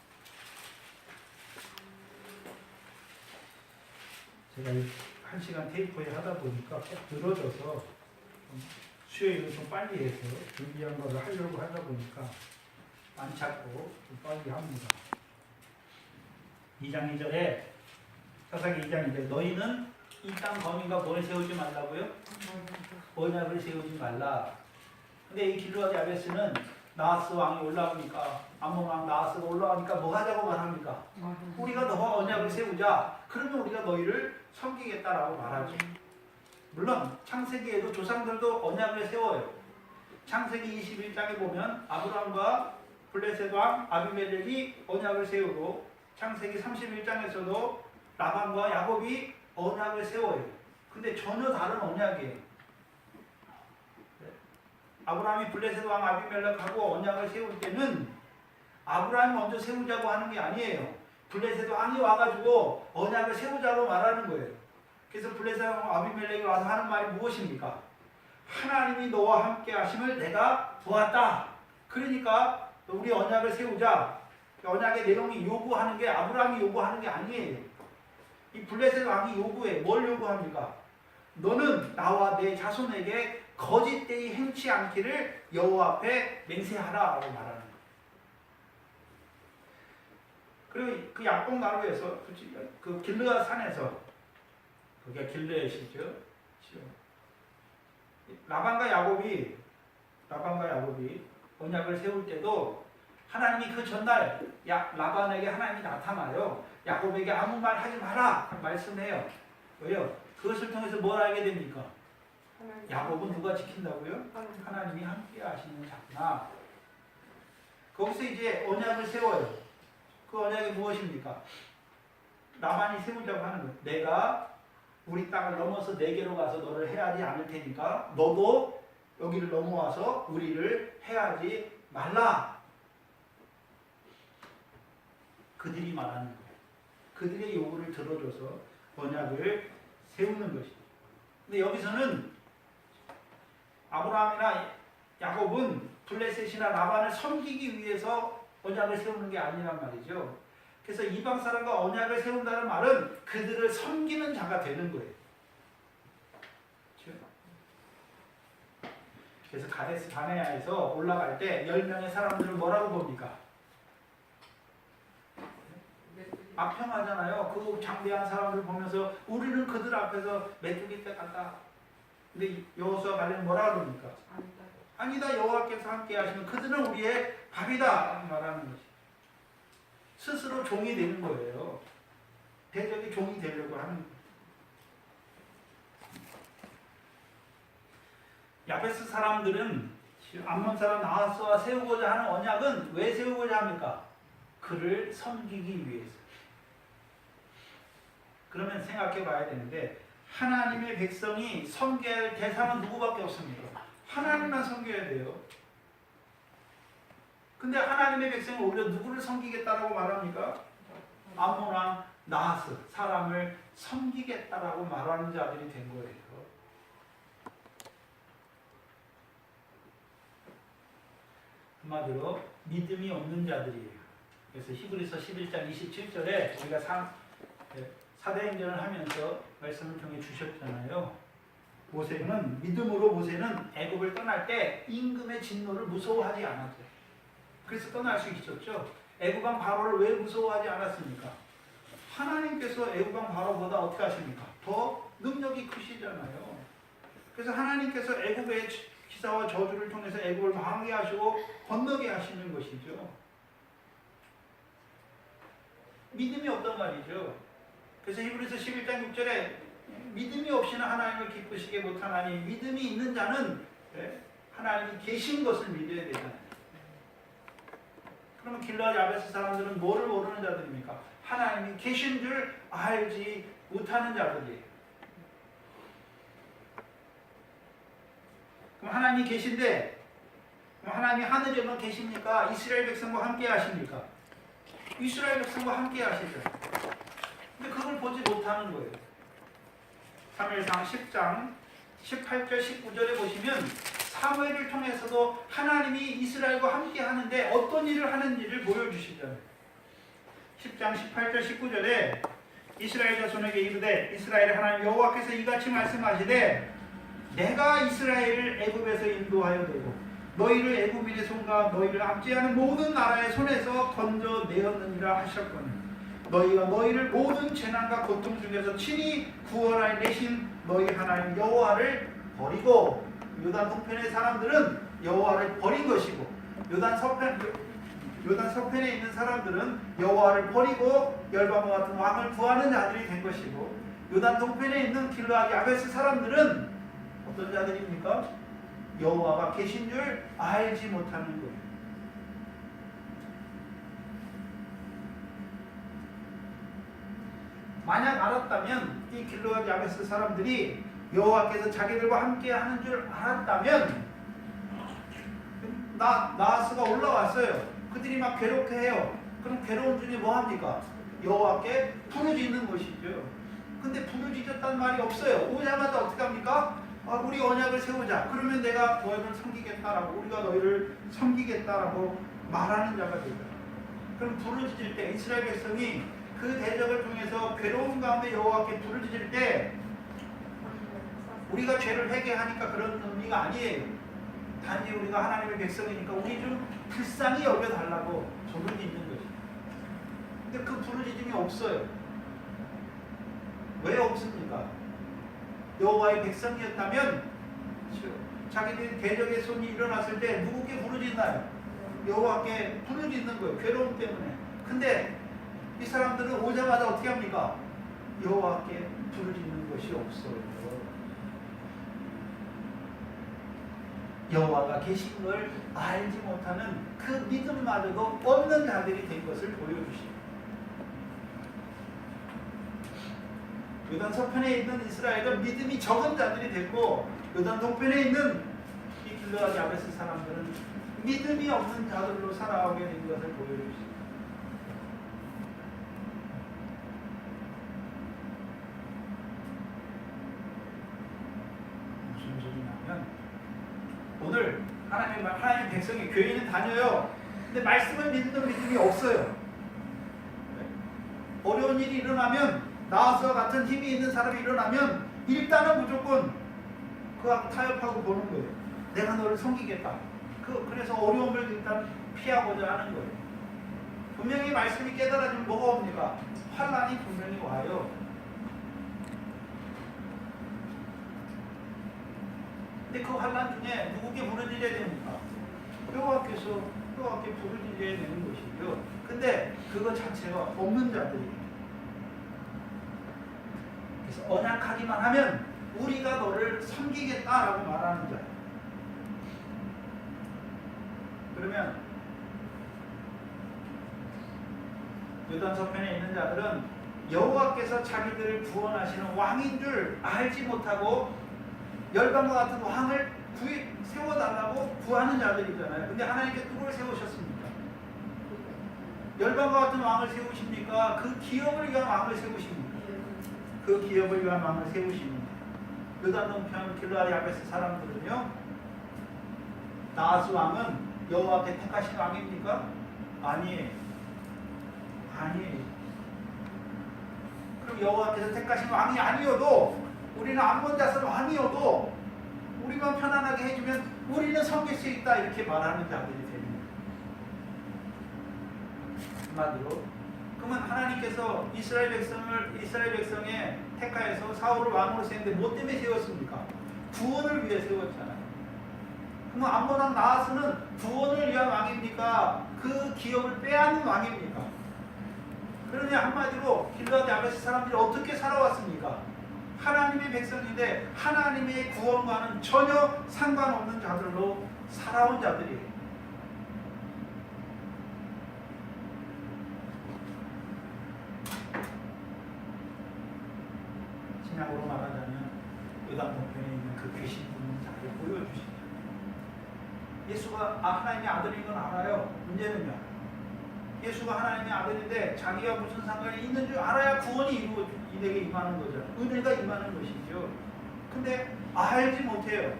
제가 한 시간 테이프에 하다 보니까 꼭 늘어져서 수요일은 좀 빨리 해서 준비한 거를 하려고 하다 보니까 안 찾고 좀 빨리 합니다. 2장 2절에 사사기 2장 2절 너희는 이 땅 거민과 뭘 세우지 말라고요? 언약을 세우지 말라. 근데 이 길르앗 야베스는 나하스 왕이 올라오니까 암몬 왕 나하스가 올라오니까 뭐 하자고 말합니까? 우리가 너와 언약을 세우자. 그러면 우리가 너희를 섬기겠다라고 말하죠. 물론 창세기에도 조상들도 언약을 세워요. 창세기 21장에 보면 아브라함과 블레셋 왕 아비멜렉이 언약을 세우고 창세기 31장에서도 라반과 야곱이 언약을 세워요. 근데 전혀 다른 언약이에요. 아브라함이 블레셋 왕 아비멜렉하고 언약을 세울 때는 아브라함이 먼저 세우자고 하는 게 아니에요. 블레셋 왕이 와가지고 언약을 세우자고 말하는 거예요. 그래서 블레셋 왕 아비멜렉이 와서 하는 말이 무엇입니까? 하나님이 너와 함께 하심을 내가 보았다. 그러니까 우리 언약을 세우자. 언약의 내용이 요구하는 게 아브라함이 요구하는 게 아니에요. 이 블레셋 왕이 요구해. 뭘 요구합니까? 너는 나와 내 자손에게 거짓되이 행치 않기를 여호와 앞에 맹세하라라고 말하는 거예요. 그리고 그 약봉 나루에서 그 길르앗 산에서 그게 길르앗이죠. 라반과 야곱이 언약을 세울 때도 하나님이 그 전날 라반에게 하나님이 나타나요. 야곱에게 아무 말 하지 마라 말씀해요. 왜요? 그것을 통해서 뭘 알게 됩니까? 야곱은 누가 지킨다고요? 하나님이 함께 하시는 자구나. 거기서 이제 언약을 세워요. 그 언약이 무엇입니까? 라반이 세우자고 하는 거예요. 내가 우리 땅을 넘어서 내게로 가서 너를 해하지 않을 테니까 너도 여기를 넘어와서 우리를 해하지 말라. 그들이 말하는 거예요. 그들의 요구를 들어줘서 언약을 세우는 것이죠. 근데 여기서는 아브라함이나 야곱은 블레셋이나 라반을 섬기기 위해서 언약을 세우는 게 아니란 말이죠. 그래서 이방 사람과 언약을 세운다는 말은 그들을 섬기는 자가 되는 거예요. 그렇죠? 그래서 가데스 바네아에서 올라갈 때 10명의 사람들을 뭐라고 봅니까? 악평하잖아요. 그 장대한 사람들을 보면서 우리는 그들 앞에서 메뚜기 떼 간다. 근데 여호수아 갈렙은 뭐라 그럽니까? 아니다. 여호와께서 함께 하시면 그들은 우리의 밥이다 말하는 것이. 스스로 종이 되는 거예요. 대적이 종이 되려고 하는 거예요. 야베스 사람들은 암몬 사람 나하스와 세우고자 하는 언약은 왜 세우고자 합니까? 그를 섬기기 위해서. 그러면 생각해 봐야 되는데 하나님의 백성이 섬겨야 할 대상은 누구밖에 없습니까? 하나님만 섬겨야 돼요. 근데 하나님의 백성은 오히려 누구를 섬기겠다라고 말합니까? 암몬 왕 나하스 사람을 섬기겠다라고 말하는 자들이 된 거예요. 한마디로 믿음이 없는 자들이에요. 그래서 히브리서 11장 27절에 우리가 사도행전을 하면서 말씀을 통해 주셨잖아요. 모세는 애굽을 떠날 때 임금의 진노를 무서워하지 않았어요. 그래서 떠날 수 있었죠. 애굽 왕 바로를 왜 무서워하지 않았습니까? 하나님께서 애굽 왕 바로보다 어떻게 하십니까? 더 능력이 크시잖아요. 그래서 하나님께서 애굽의 기사와 저주를 통해서 애굽을 망하게 하시고 건너게 하시는 것이죠. 믿음이 없단 말이죠. 그래서 히브리서 11장 6절에 믿음이 없이는 하나님을 기쁘시게 못하나니 믿음이 있는 자는 하나님이 계신 것을 믿어야 되잖아요. 그러면 길르앗 야베스 사람들은 뭐를 모르는 자들입니까? 하나님이 계신 줄 알지 못하는 자들이에요. 그럼 하나님이 계신데, 그럼 하나님이 하늘에만 계십니까? 이스라엘 백성과 함께 하십니까? 이스라엘 백성과 함께 하시죠. 근데 그걸 보지 못하는 거예요. 3일상 10장 18절 19절에 보시면 사무엘을 통해서도 하나님이 이스라엘과 함께 하는데 어떤 일을 하는지를 보여주시잖아요. 10장 18절 19절에 이스라엘 자손에게 이르되 이스라엘의 하나님 여호와께서 이같이 말씀하시되 내가 이스라엘을 애굽에서 인도하여 들고 너희를 애굽인의 손과 너희를 압제하는 모든 나라의 손에서 건져내었느니라 하셨거니 너희가 너희를 모든 재난과 고통 중에서 친히 구원하여 내신 너희 하나님 여호와를 버리고 요단 동편의 사람들은 여호와를 버린 것이고 요단 서편에 있는 사람들은 여호와를 버리고 열방과 같은 왕을 구하는 자들이 된 것이고 요단 동편에 있는 길르앗 야베스 사람들은 어떤 자들입니까? 여호와가 계신 줄 알지 못하는 거예요. 만약 알았다면 이 길르앗 야베스 사람들이 여호와께서 자기들과 함께 하는 줄 알았다면 나하스가 올라왔어요. 그들이 막 괴롭게해요. 그럼 괴로운 중에 뭐 합니까? 여호와께 부르짖는 것이죠. 근데 부르짖었단 말이 없어요. 오자마자 어떻게 합니까? 우리 언약을 세우자. 그러면 내가 너희를 섬기겠다라고 우리가 너희를 섬기겠다라고 말하는 자가 되죠. 그럼 부르짖을 때 이스라엘 백성이 그 대적을 통해서 괴로운 가운데 여호와께 부르짖을 때 우리가 죄를 회개하니까 그런 의미가 아니에요. 단지 우리가 하나님의 백성이니까 우리 좀 불쌍히 여겨달라고 부르짖는 거죠. 근데 그 부르짖음이 없어요. 왜 없습니까? 여호와의 백성이었다면 자기들 대적의 손이 일어났을 때 누구께 부르짖나요? 여호와께 부르짖는 거예요. 괴로움 때문에. 근데 이 사람들은 오자마자 어떻게 합니까? 여호와께 부르짖는 것이 없어요. 여호와가 계신 걸 알지 못하는 그 믿음마저도 없는 자들이 된 것을 보여주십니다. 요단 서편에 있는 이스라엘은 믿음이 적은 자들이 됐고 요단 동편에 있는 이 길르앗 야베스 사람들은 믿음이 없는 자들로 살아오게 된 것을 보여주십니다. 무슨 소리냐면 오늘 하나님 백성이 교회는 다녀요. 근데 말씀을 믿는 믿음이 없어요. 어려운 일이 일어나면 나와서 같은 힘이 있는 사람이 일어나면 일단은 무조건 그하고 타협하고 보는 거예요. 내가 너를 섬기겠다. 그래서 어려움을 일단 피하고자 하는 거예요. 분명히 말씀이 깨달아지면 뭐가 옵니까? 환란이 분명히 와요. 근데 그 환란 중에 누구께 부르짖어야 됩니까? 여호와께 부르짖어야 되는 것이죠. 근데 그거 자체가 없는 자들이에요. 그래서 언약하기만 하면 우리가 너를 섬기겠다라고 말하는 자예요. 그러면 요단 서편에 있는 자들은 여호와께서 자기들을 구원하시는 왕인 줄 알지 못하고 열방과 같은 왕을 세워달라고 구하는 자들이잖아요. 근데 하나님께 누구를 세우셨습니까? 열방과 같은 왕을 세우십니까? 그 기업을 위한 왕을 세우십니까? 그 기업을 위한 왕을 세우십니다. 요단 동편 길르앗 야베스 사람들은요, 나하스 왕은 여호와께 택하신 왕입니까? 아니에요. 그럼 여호와께서 택하신 왕이 아니어도 우리는 암몬 자손 왕이어도 우리만 편안하게 해주면 우리는 섬길 수 있다 이렇게 말하는 자들이 됩니다. 한마디로 그러면 하나님께서 이스라엘 백성의 택하여서 사울을 왕으로 세웠는데 뭐 때문에 세웠습니까? 구원을 위해 세웠잖아요. 그럼 암몬 왕 나하스는 구원을 위한 왕입니까? 그 기업을 빼앗는 왕입니까? 그러니 한마디로 길르앗 야베스 사람들이 어떻게 살아왔습니까? 하나님의 백성인데 하나님의 구원과는 전혀 상관없는 자들로 살아온 자들이에요. 신약으로 말하자면 요단 동편에 있는 그 귀신 부는 자를 보여주시죠. 예수가 하나님의 아들인 건 알아요. 문제는요, 예수가 하나님의 아들인데 자기가 무슨 상관이 있는 줄 알아야 구원이 내게 임하는 거죠. 은혜가 임하는 것이죠. 근데 알지 못해요.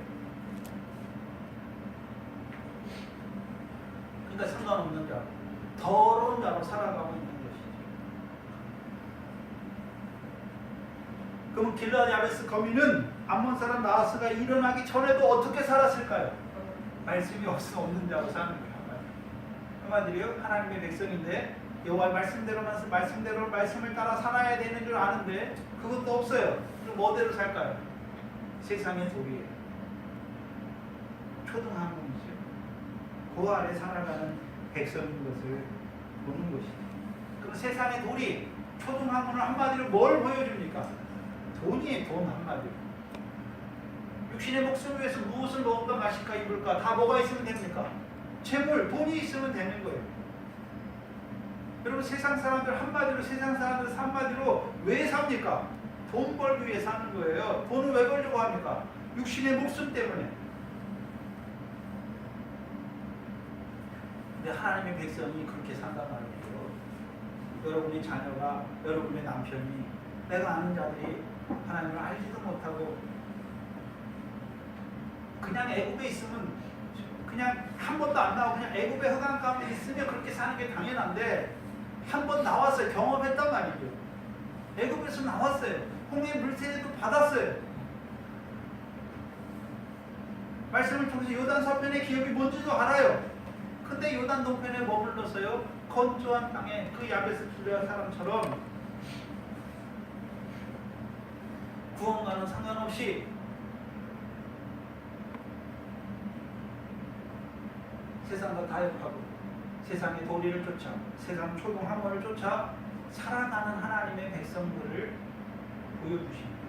그러니까 상관없는 자, 더러운 자로 살아가고 있는 것이죠. 그럼 길르앗 야베스 거민은 암몬 사람 나하스가 일어나기 전에도 어떻게 살았을까요? 말씀이 없는 자로 사는 거예요. 한마디로 하나님의 백성인데 여호와의 말씀대로 말씀을 따라 살아야 되는 줄 아는데 그것도 없어요. 그럼 뭐대로 살까요? 세상의 도리예요. 초등학문이죠. 그 아래 살아가는 백성인 것을 보는 것이죠. 그럼 세상의 도리, 초등학문을 한마디로 뭘 보여줍니까? 돈이에요. 돈 한마디로. 육신의 목숨을 위해서 무엇을 먹을까 마실까 입을까 다 뭐가 있으면 됩니까? 재물, 돈이 있으면 되는 거예요. 여러분 세상 사람들 한마디로 왜 삽니까? 돈 벌기 위해 사는 거예요. 돈을 왜 벌려고 합니까? 육신의 목숨 때문에. 근데 하나님의 백성이 그렇게 산단 말이에요. 여러분의 자녀가, 여러분의 남편이, 내가 아는 자들이 하나님을 알지도 못하고 그냥 애굽에 있으면 그냥 한 번도 안 나오고 그냥 애굽의 흑암 가운데 있으면 그렇게 사는 게 당연한데 한 번 나왔어요. 경험했단 말이죠. 애굽에서 나왔어요. 홍해 물세례도 받았어요. 말씀을 통해서 요단 서편의 기업이 뭔지도 알아요. 근데 요단 동편에 머물러서요. 건조한 땅에 그 야베스 길르앗 사람처럼 구원과는 상관없이 세상과 타협하고 세상의 도리를 쫓아 세상 초동 학문을 쫓아 살아가는 하나님의 백성들을 보여주십니다.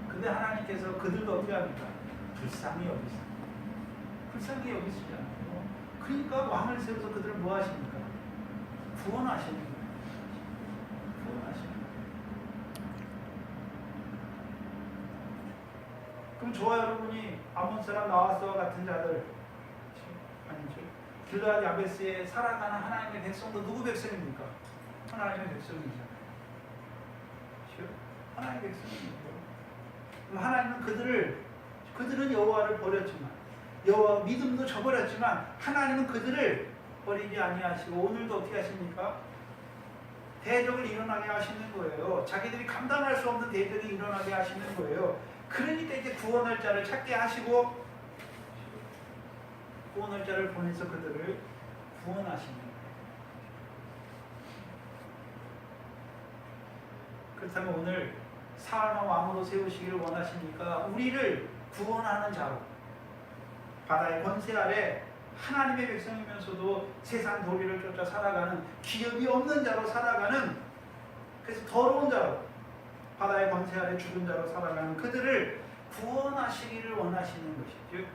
근데 하나님께서 그들도 어떻게 합니까? 불쌍히 여기시죠. 불쌍히 여기시지 않아요. 그러니까 왕을 세워서 그들을 뭐 하십니까? 구원하시는 거예요. 구원하시는 거예요. 그럼 저와 여러분이 암몬 사람 나하스와 같은 자들 아니죠. 길르앗 야베스에 살아가는 하나님의 백성도 누구 백성입니까? 하나님의 백성이잖아요. 그렇죠? 하나님의 백성이죠. 그럼 하나님은 그들은 여호와를 버렸지만 여호와 믿음도 저버렸지만 하나님은 그들을 버리지 아니하시고 오늘도 어떻게 하십니까? 대적을 일어나게 하시는 거예요. 자기들이 감당할 수 없는 대적이 일어나게 하시는 거예요. 그러니까 이제 구원할 자를 찾게 하시고 구원할 자를 보내서 그들을 구원하시는 거예요. 그렇다면 오늘 사람을 왕으로 세우시기를 원하십니까? 우리를 구원하는 자로 바다의 권세 아래 하나님의 백성이면서도 세상 도리를 쫓아 살아가는 기업이 없는 자로 살아가는 그래서 더러운 자로 바다의 권세 아래 죽은 자로 살아가는 그들을 구원하시기를 원하시는 것이죠.